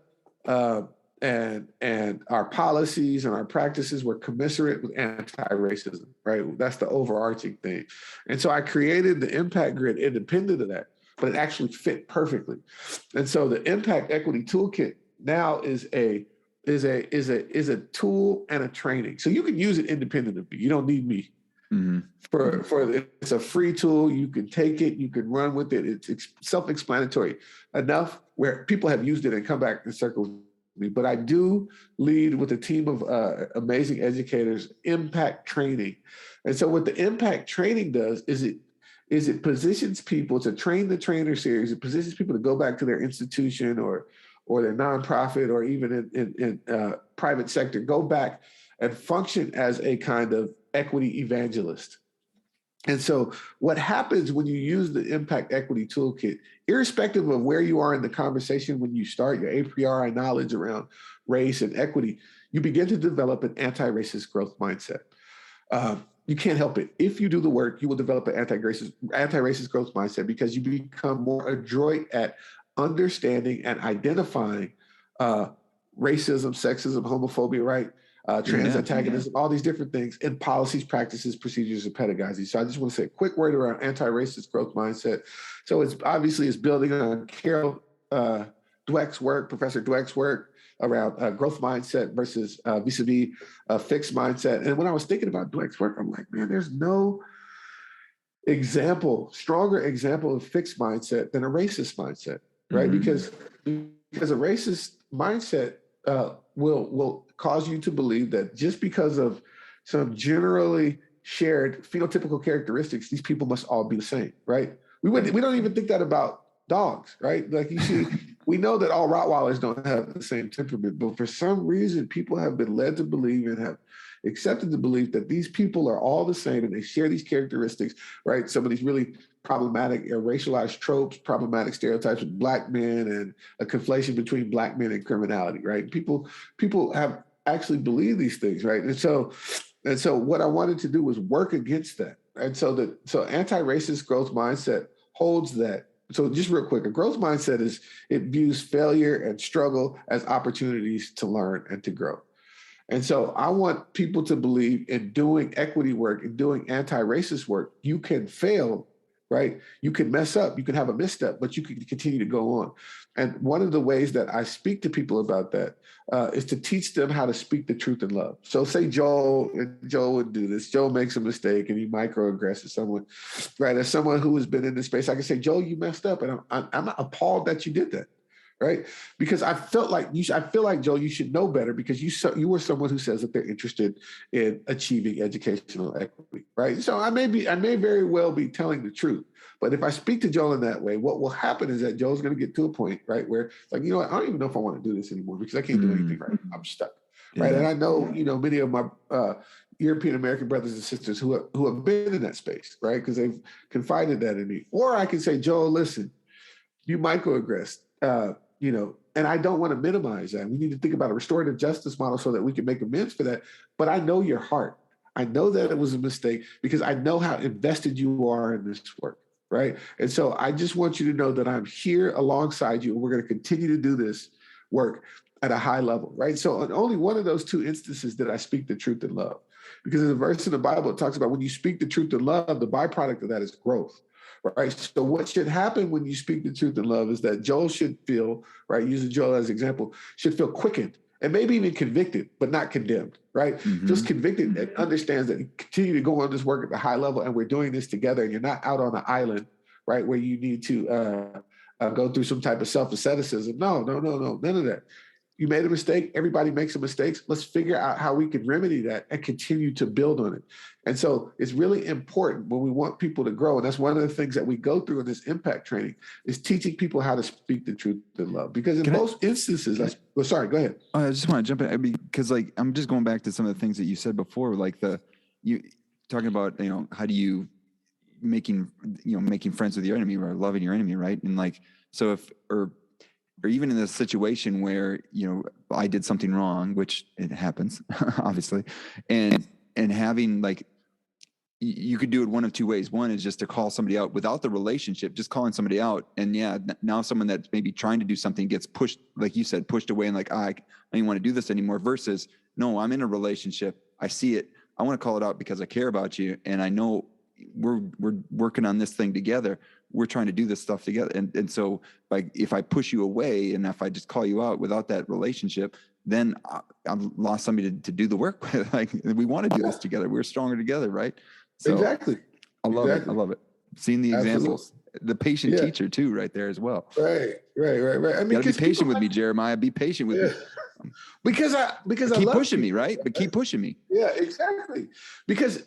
and our policies and our practices were commensurate with anti-racism, right? That's the overarching thing. And so I created the impact grid independent of that, but it actually fit perfectly. And so the impact equity toolkit now is a tool and a training. So you can use it independent of me. You don't need me. Mm-hmm. It's a free tool. You can take it, you can run with it. It's self-explanatory enough where people have used it and come back in circles. But I do lead with a team of amazing educators, impact training. And so what the impact training does is it positions people to train the trainer series. It positions people to go back to their institution or their nonprofit or even in private sector, go back and function as a kind of equity evangelist. And so what happens when you use the Impact Equity Toolkit, irrespective of where you are in the conversation when you start your a priori knowledge around race and equity, you begin to develop an anti-racist growth mindset. You can't help it. If you do the work, you will develop an anti-racist growth mindset because you become more adroit at understanding and identifying racism, sexism, homophobia, right? Trans antagonism, all these different things in policies, practices, procedures, and pedagogy. So I just want to say a quick word around anti-racist growth mindset. So it's building on Carol Dweck's work, Professor Dweck's work around growth mindset versus vis-a-vis fixed mindset. And when I was thinking about Dweck's work, I'm like, man, there's no stronger example of fixed mindset than a racist mindset, right? Mm-hmm. Because a racist mindset will cause you to believe that just because of some generally shared phenotypical characteristics, these people must all be the same, right? We don't even think that about dogs, right? Like you see, we know that all Rottweilers don't have the same temperament, but for some reason, people have been led to believe and have accepted the belief that these people are all the same and they share these characteristics, right? Some of these really problematic racialized tropes, problematic stereotypes of Black men, and a conflation between Black men and criminality, right? People have actually believed these things, right? And so what I wanted to do was work against that. And so anti-racist growth mindset holds that. So just real quick, a growth mindset it views failure and struggle as opportunities to learn and to grow. And so I want people to believe in doing equity work and doing anti-racist work. You can fail, right? You can mess up, you can have a misstep, but you can continue to go on. And one of the ways that I speak to people about that is to teach them how to speak the truth in love. So say Joel would do this. Joel makes a mistake and he microaggresses someone, right? As someone who has been in this space, I can say, Joel, you messed up. And I'm appalled that you did that. Right? Because I feel like, Joel, you should know better because you were someone who says that they're interested in achieving educational equity, right? So I may very well be telling the truth, but if I speak to Joel in that way, what will happen is that Joel's going to get to a point, right, where like, you know what, I don't even know if I want to do this anymore because I can't do anything right. I'm stuck, right? Yeah. And I know, many of my European American brothers and sisters who have been in that space, right? Because they've confided that in me. Or I can say, Joel, listen, you microaggressed, and I don't want to minimize that. We need to think about a restorative justice model so that we can make amends for that. But I know your heart. I know that it was a mistake because I know how invested you are in this work, right? And so I just want you to know that I'm here alongside you, and we're going to continue to do this work at a high level, right? So on only one of those two instances did I speak the truth in love. Because in a verse in the Bible, it talks about when you speak the truth in love, the byproduct of that is growth. Right. So what should happen when you speak the truth in love is that Joel should feel, right, using Joel as an example, should feel quickened and maybe even convicted, but not condemned, right? Mm-hmm. Just convicted and understands that you continue to go on this work at the high level and we're doing this together and you're not out on an island, right, where you need to go through some type of self-asceticism. No, none of that. You made a mistake. Everybody makes a mistake. Let's figure out how we can remedy that and continue to build on it. And so it's really important when we want people to grow. And that's one of the things that we go through in this impact training is teaching people how to speak the truth in love. Because in most instances, sorry, go ahead. I just want to jump in. I mean, because I'm just going back to some of the things that you said before, like you talking about, how do you making friends with your enemy or loving your enemy, right? And like, so if, or even in a situation where, I did something wrong, which it happens, obviously, and having like, you could do it one of two ways. One is just to call somebody out without the relationship, just calling somebody out. And now someone that's maybe trying to do something gets pushed, like you said, pushed away and like, I don't want to do this anymore versus, no, I'm in a relationship. I see it. I want to call it out because I care about you. And I know we're working on this thing together. We're trying to do this stuff together. And so if I push you away and if I just call you out without that relationship, then I've lost somebody to do the work with. Like, we want to do this together. We're stronger together. Right. So exactly. I love it. I love it. Seeing the examples, the patient teacher too, right there as well. Right. I mean, be patient with me, Jeremiah. Be patient with me. Because I keep pushing me, right? But keep pushing me. Yeah, exactly. Because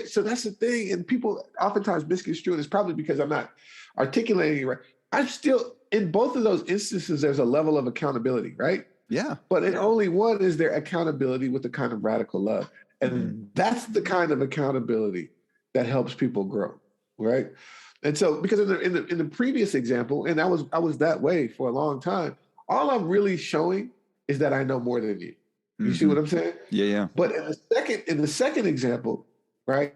so that's the thing, and people oftentimes misconstrue it. It's probably because I'm not articulating it right. I'm still in both of those instances. There's a level of accountability, right? Yeah. But in only one is there accountability with the kind of radical love, and that's the kind of accountability that helps people grow, right? And so, because in the previous example, and I was that way for a long time. All I'm really showing is that I know more than you. You see what I'm saying? Yeah. But in the second example, right,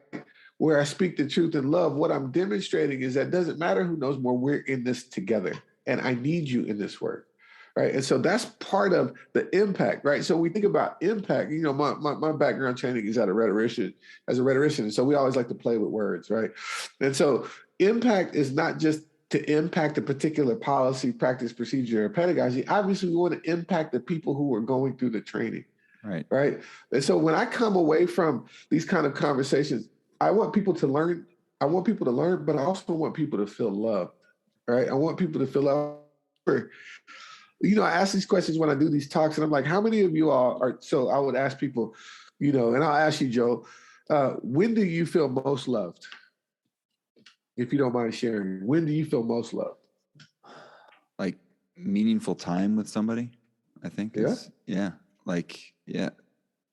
where I speak the truth in love, what I'm demonstrating is that it doesn't matter who knows more, we're in this together. And I need you in this work. Right. And so that's part of the impact, right? So we think about impact, my background training is as a rhetorician. And so we always like to play with words, right? And so impact is not just to impact a particular policy, practice, procedure, or pedagogy. Obviously, we want to impact the people who are going through the training. Right. And so when I come away from these kind of conversations, I want people to learn. But I also want people to feel loved. Right. I want people to feel loved. I ask these questions when I do these talks, and I'm like, how many of you all are? So I would ask people, and I'll ask you, Joe, when do you feel most loved? If you don't mind sharing, when do you feel most loved? Like meaningful time with somebody, I think.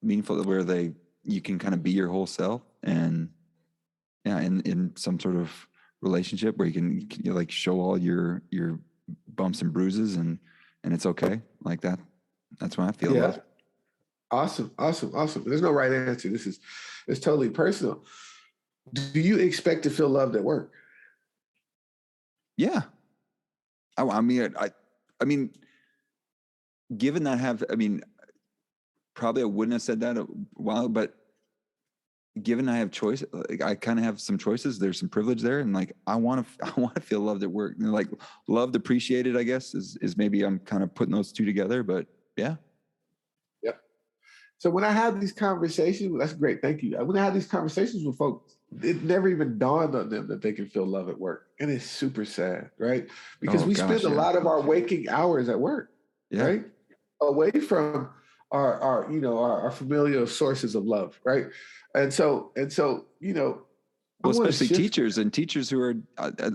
Meaningful where you can kind of be your whole self, and in some sort of relationship where you can like show all your bumps and bruises and it's okay like that. That's when I feel loved. Awesome. There's no right answer. It's totally personal. Do you expect to feel loved at work? Yeah. I mean, given that probably I wouldn't have said that a while, but given I have choice, like I kind of have some choices. There's some privilege there, and like I want to feel loved at work. Like loved, appreciated, I guess is maybe I'm kind of putting those two together. But yeah. Yep. So when I have these conversations, that's great. Thank you. When I have these conversations with folks, it never even dawned on them that they can feel love at work, and it's super sad, right? Because we spend a lot of our waking hours at work, right, away from our familiar sources of love, right? And so, well, especially teachers who are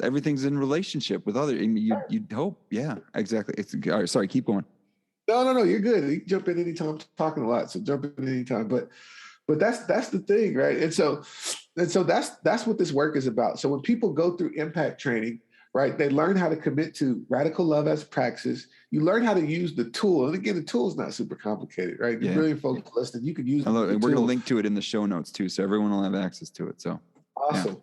everything's in relationship with other. You'd hope, yeah, exactly. All right, sorry, keep going. No. You're good. You can jump in anytime. I'm talking a lot, so jump in anytime. But that's the thing, right? And so that's what this work is about. So when people go through impact training, right, they learn how to commit to radical love as praxis. You learn how to use the tool, and again, the tool is not super complicated, right? Yeah. Brilliant folks listening, you can use. We're going to link to it in the show notes too, so everyone will have access to it. So awesome.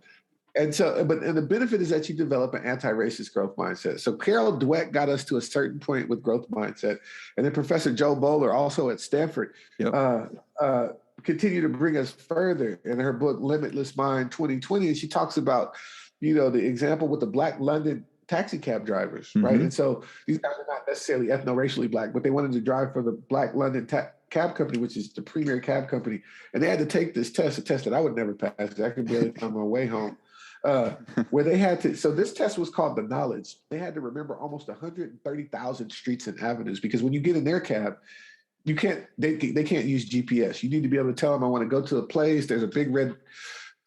Yeah. And the benefit is that you develop an anti-racist growth mindset. So Carol Dweck got us to a certain point with growth mindset. And then Professor Joe Bowler, also at Stanford, continue to bring us further in her book, Limitless Mind 2020. And she talks about, the example with the Black London taxi cab drivers, right? And so these guys are not necessarily ethno-racially Black, but they wanted to drive for the Black London cab company, which is the premier cab company. And they had to take this test, a test that I would never pass because I could barely find my way home. Where they had to, so this test was called the knowledge. They had to remember almost 130,000 streets and avenues, because when you get in their cab, they can't use GPS. You need to be able to tell them, I want to go to a place. There's a big red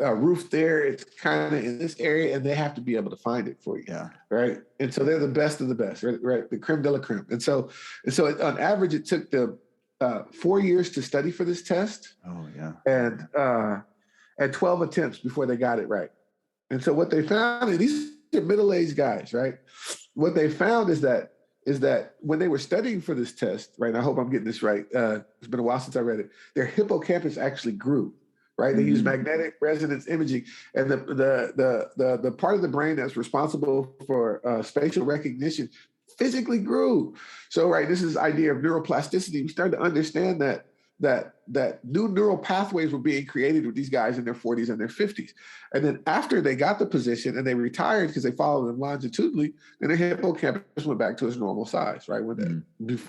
roof there. It's kind of in this area, and they have to be able to find it for you. Yeah. Right. And so they're the best of the best, right? The creme de la creme. And so on average, it took them 4 years to study for this test. Oh yeah. And 12 attempts before they got it right. And so what they found, and these are middle-aged guys, right? What they found is that when they were studying for this test, right? And I hope I'm getting this right. It's been a while since I read it. Their hippocampus actually grew, right? They use magnetic resonance imaging, and the part of the brain that's responsible for spatial recognition physically grew. So, right, this is the idea of neuroplasticity. We started to understand that new neural pathways were being created with these guys in their 40s and their 50s. And then after they got the position and they retired because they followed them longitudinally, then their hippocampus went back to its normal size, right?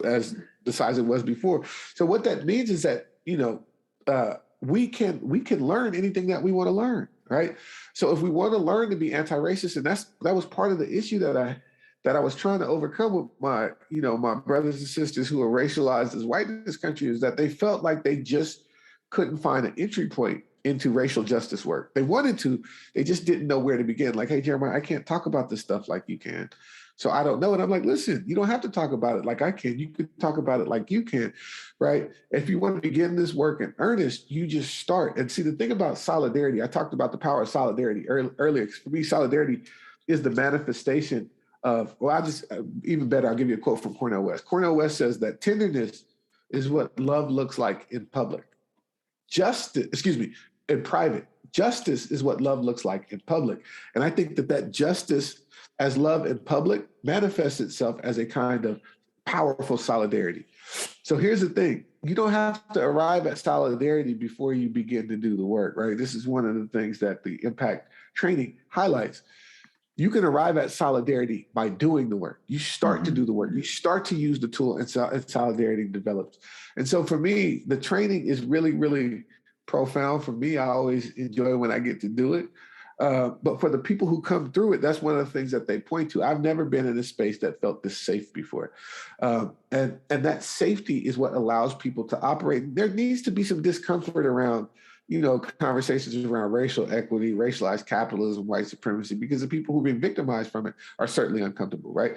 As the size it was before. So what that means is that, we can learn anything that we want to learn, right? So if we want to learn to be anti-racist, and that was part of the issue that I was trying to overcome with my brothers and sisters who are racialized as white in this country, is that they felt like they just couldn't find an entry point into racial justice work. They wanted to, they just didn't know where to begin. Like, hey, Jeremiah, I can't talk about this stuff like you can. So I don't know. And I'm like, listen, you don't have to talk about it like I can. You could talk about it like you can, right? If you want to begin this work in earnest, you just start. And see, the thing about solidarity, I talked about the power of solidarity earlier. For me, solidarity is the manifestation of, even better, I'll give you a quote from Cornel West. Cornel West says that tenderness is what love looks like in public. In private. Justice is what love looks like in public. And I think that justice as love in public manifests itself as a kind of powerful solidarity. So here's the thing. You don't have to arrive at solidarity before you begin to do the work, right? This is one of the things that the impact training highlights. You can arrive at solidarity by doing the work. You start to do the work. You start to use the tool, and solidarity develops. And so for me, the training is really, really profound. For me, I always enjoy when I get to do it. But for the people who come through it, that's one of the things that they point to. I've never been in a space that felt this safe before. And that safety is what allows people to operate. There needs to be some discomfort around, conversations around racial equity, racialized capitalism, white supremacy, because the people who've been victimized from it are certainly uncomfortable, right?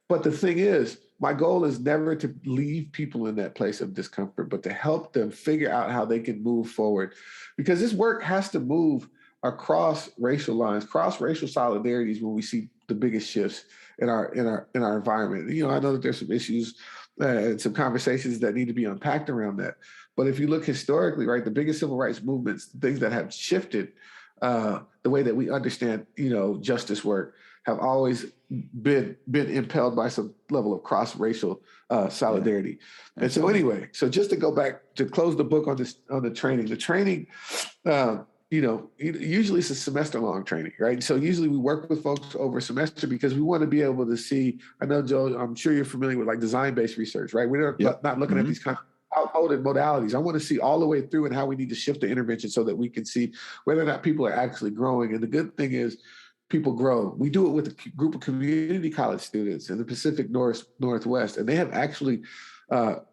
But the thing is, my goal is never to leave people in that place of discomfort, but to help them figure out how they can move forward. Because this work has to move across racial lines, cross racial solidarities when we see the biggest shifts in our environment. I know that there's some issues and some conversations that need to be unpacked around that. But if you look historically, right, the biggest civil rights movements, things that have shifted the way that we understand, justice work, have always been impelled by some level of cross-racial solidarity. Yeah. And so anyway, so just to go back to close the book on the training, usually it's a semester-long training, right? So usually we work with folks over a semester because we want to be able to see. I know, Joe, I'm sure you're familiar with like design-based research, right? We're not looking at these kind of outmoded modalities. I want to see all the way through and how we need to shift the intervention so that we can see whether or not people are actually growing. And the good thing is people grow. We do it with a group of community college students in the Pacific Northwest, and they have actually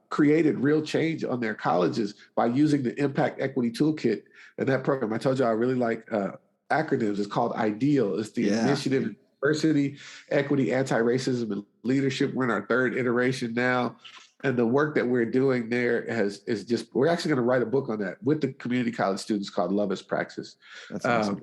created real change on their colleges by using the Impact Equity Toolkit. And that program, I told you I really like acronyms. It's called IDEAL. It's the Initiative Diversity, Equity, Anti-Racism, and Leadership. We're in our third iteration now. And the work that we're doing there is just, we're actually going to write a book on that with the community college students called Love is Praxis. That's awesome.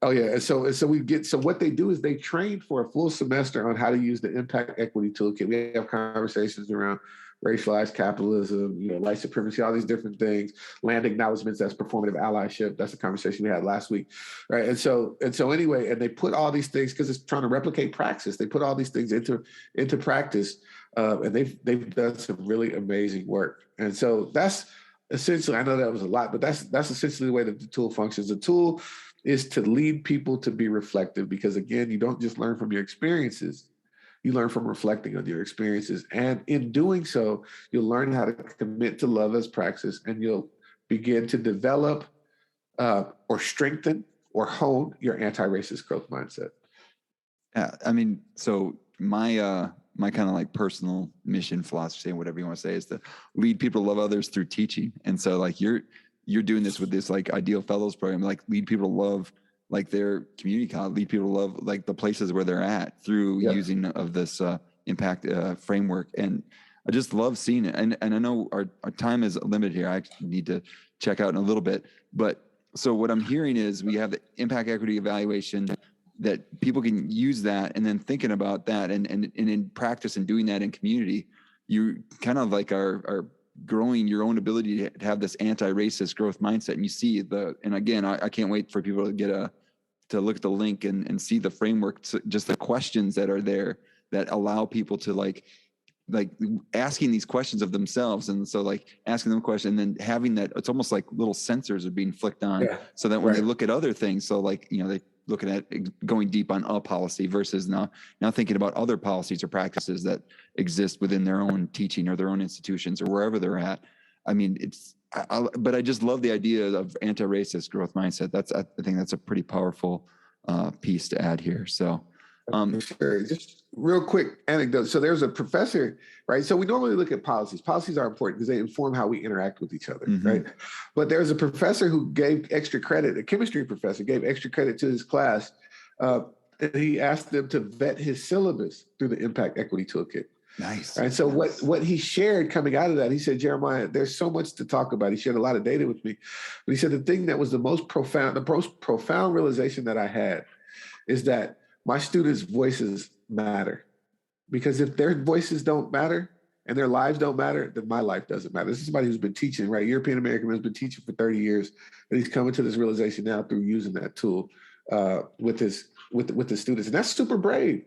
Oh yeah, and so what they do is they train for a full semester on how to use the impact equity toolkit. We have conversations around racialized capitalism, white supremacy, all these different things, land acknowledgements, that's performative allyship. That's a conversation we had last week, right? And so anyway, and they put all these things, because it's trying to replicate Praxis. They put all these things into practice, and they've done some really amazing work. And so that's essentially, I know that was a lot, but that's essentially the way that the tool functions. The tool is to lead people to be reflective, because again, you don't just learn from your experiences. You learn from reflecting on your experiences. And in doing so, you'll learn how to commit to love as praxis, and you'll begin to develop or strengthen or hone your anti-racist growth mindset. Yeah, I mean, so my kind of like personal mission, philosophy, whatever you want to say, is to lead people to love others through teaching. And so like you're doing this with this like Ideal Fellows program, like lead people to love like their community college, lead people to love like the places where they're at through using of this impact framework. And I just love seeing it. And I know our time is limited here. I need to check out in a little bit. But so what I'm hearing is we have the impact equity evaluation, that people can use that, and then thinking about that and in practice and doing that in community, you kind of like are growing your own ability to have this anti-racist growth mindset. And you see and again, I can't wait for people to to look at the link and see the framework, just the questions that are there that allow people to like asking these questions of themselves. And so like asking them a question and then having that, it's almost like little sensors are being flicked on so that when they look at other things, so like, they looking at going deep on a policy versus now thinking about other policies or practices that exist within their own teaching or their own institutions or wherever they're at. I mean, but I just love the idea of anti-racist growth mindset. I think that's a pretty powerful piece to add here. So, sure. Just real quick anecdote. So there's a professor, right? So we normally look at policies. Policies are important because they inform how we interact with each other, right? But there's a professor who gave extra credit, a chemistry professor gave extra credit to his class. And he asked them to vet his syllabus through the impact equity toolkit. Nice. And so what he shared coming out of that, he said, Jeremiah, there's so much to talk about. He shared a lot of data with me. But he said the thing that was the most profound realization that I had is that my students' voices matter. Because if their voices don't matter and their lives don't matter, then my life doesn't matter. This is somebody who's been teaching, right? European American has been teaching for 30 years, and he's coming to this realization now through using that tool with the students. And that's super brave,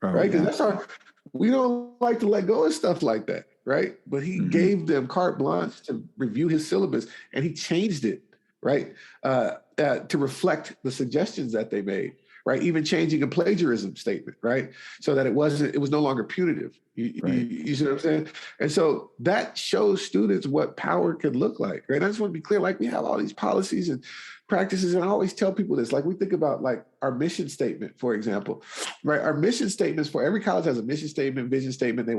right? Because we don't like to let go of stuff like that, right? But he gave them carte blanche to review his syllabus, and he changed it, right? To reflect the suggestions that they made. Right, even changing a plagiarism statement, right, so that it was no longer punitive. You see what I'm saying? And so that shows students what power can look like, right? I just want to be clear, like we have all these policies and practices, and I always tell people this, like we think about like our mission statement, for example, right? Our mission statements for every college has a mission statement, vision statement. Many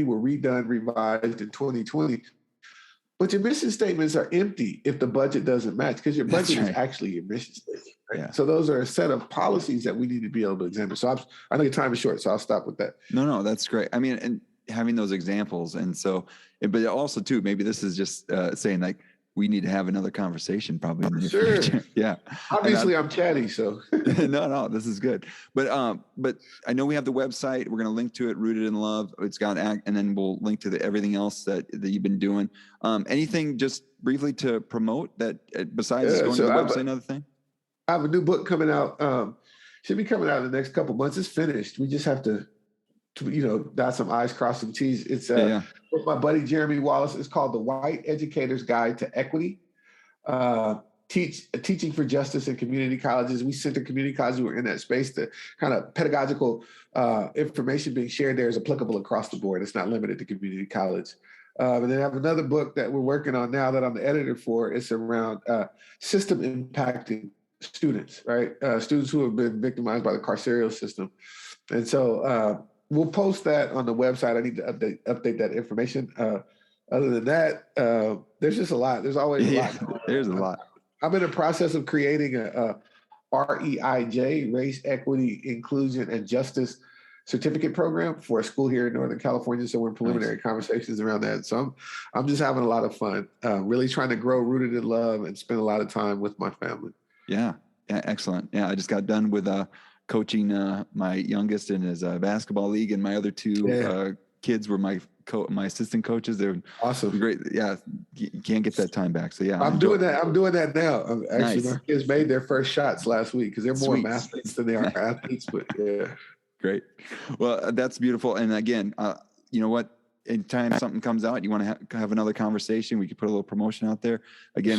were redone, revised in 2020. But your mission statements are empty if the budget doesn't match, because your budget is actually your mission statement. Right? Yeah. So those are a set of policies that we need to be able to examine. So I know your time is short, so I'll stop with that. No, that's great. I mean, and having those examples. And so, but also too, maybe this is just saying like, we need to have another conversation probably in the future. Yeah. Obviously I'm chatty, so. No, this is good. But I know we have the website. We're going to link to it, Rooted in Love. It's got, and then we'll link to everything else that you've been doing. Anything just briefly to promote that besides going to the website and other thing? I have a new book coming out. Should be coming out in the next couple months. It's finished. We just have to dot some I's, cross some T's. It's with my buddy Jeremy Wallace. It's called The White Educator's Guide to Equity. Teaching for Justice in Community Colleges. We center community colleges who are in that space. The kind of pedagogical information being shared there is applicable across the board. It's not limited to community college. And then I have another book that we're working on now that I'm the editor for. It's around system impacting students, right? Students who have been victimized by the carceral system. And so we'll post that on the website. I need to update that information. Other than that, there's just a lot. There's always a lot. There's a lot. I'm in the process of creating a REIJ, Race, Equity, Inclusion, and Justice certificate program for a school here in Northern California. So we're in preliminary conversations around that. So I'm just having a lot of fun, really trying to grow rooted in love and spend a lot of time with my family. Yeah. Excellent. Yeah. I just got done with coaching my youngest in his basketball league, and my other two kids were my assistant coaches. They're awesome. Great. Yeah. You can't get that time back. So yeah, I'm doing that now. Actually, my kids made their first shots last week because they're more athletes than they are athletes, but yeah. Great. Well, that's beautiful. And again, you know what? Anytime something comes out, you want to have another conversation, we could put a little promotion out there. Again,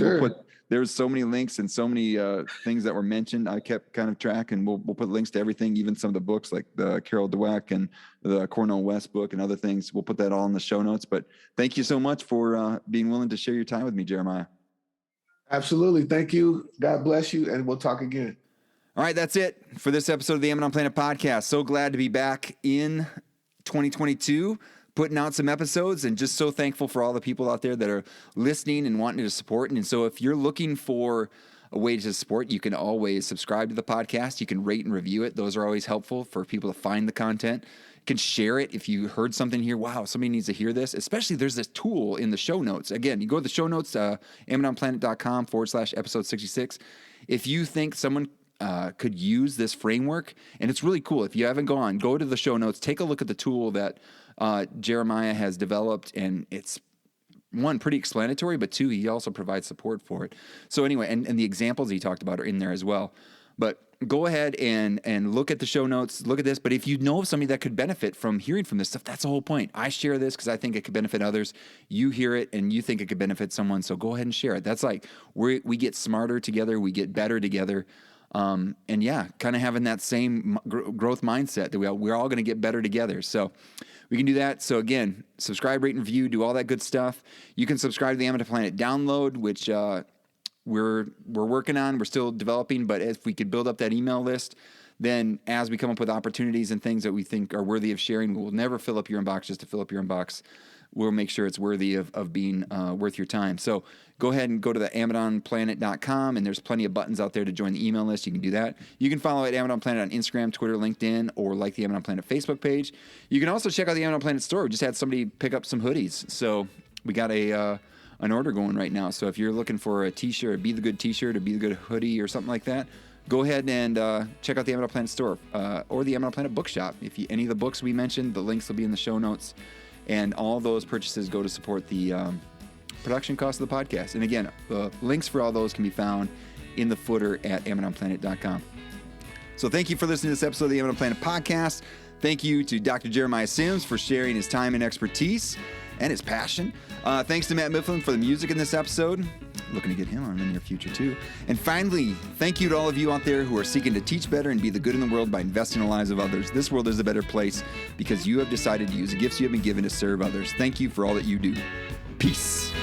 there's so many links and so many things that were mentioned. I kept kind of track, and we'll put links to everything, even some of the books like the Carol Dweck and the Cornell West book and other things. We'll put that all in the show notes. But thank you so much for being willing to share your time with me, Jeremiah. Absolutely. Thank you. God bless you. And we'll talk again. All right. That's it for this episode of the Amazon Planet podcast. So glad to be back in 2022. Putting out some episodes, and just so thankful for all the people out there that are listening and wanting to support. And so if you're looking for a way to support, you can always subscribe to the podcast. You can rate and review it. Those are always helpful for people to find the content. You can share it if you heard something here. Wow, somebody needs to hear this. Especially there's this tool in the show notes. Again, you go to the show notes, amazonplanet.com/episode 66. If you think someone could use this framework, and it's really cool. If you haven't go to the show notes, take a look at the tool that Jeremiah has developed, and it's one, pretty explanatory, but two, he also provides support for it. So anyway, and the examples he talked about are in there as well. But go ahead and look at the show notes, look at this. But if you know of somebody that could benefit from hearing from this stuff, that's the whole point. I share this because I think it could benefit others. You hear it and you think it could benefit someone, so go ahead and share it. That's like we get smarter together, we get better together. And yeah, kind of having that same growth mindset that we're all going to get better together. So we can do that. So again, subscribe, rate, and review, do all that good stuff. You can subscribe to the Amazon Planet download, which we're working on. We're still developing, but if we could build up that email list, then as we come up with opportunities and things that we think are worthy of sharing, we'll never fill up your inbox just to fill up your inbox. We'll make sure it's worthy of being worth your time. So go ahead and go to the AmazonPlanet.com, and there's plenty of buttons out there to join the email list. You can do that. You can follow at Amazon Planet on Instagram, Twitter, LinkedIn, or like the Amazon Planet Facebook page. You can also check out the Amazon Planet store. We just had somebody pick up some hoodies. So we got an order going right now. So if you're looking for a t-shirt, a Be the Good t-shirt, a Be the Good hoodie, or something like that, go ahead and check out the Amazon Planet store or the Amazon Planet bookshop. If any of the books we mentioned, the links will be in the show notes. And all those purchases go to support the production cost of the podcast. And again, the links for all those can be found in the footer at AmazonPlanet.com. So thank you for listening to this episode of the Amazon Planet podcast. Thank you to Dr. Jeremiah Sims for sharing his time and expertise and his passion. Thanks to Matt Mifflin for the music in this episode. Looking to get him on in the near future too. And finally, thank you to all of you out there who are seeking to teach better and be the good in the world by investing in the lives of others. This world is a better place because you have decided to use the gifts you have been given to serve others. Thank you for all that you do. Peace.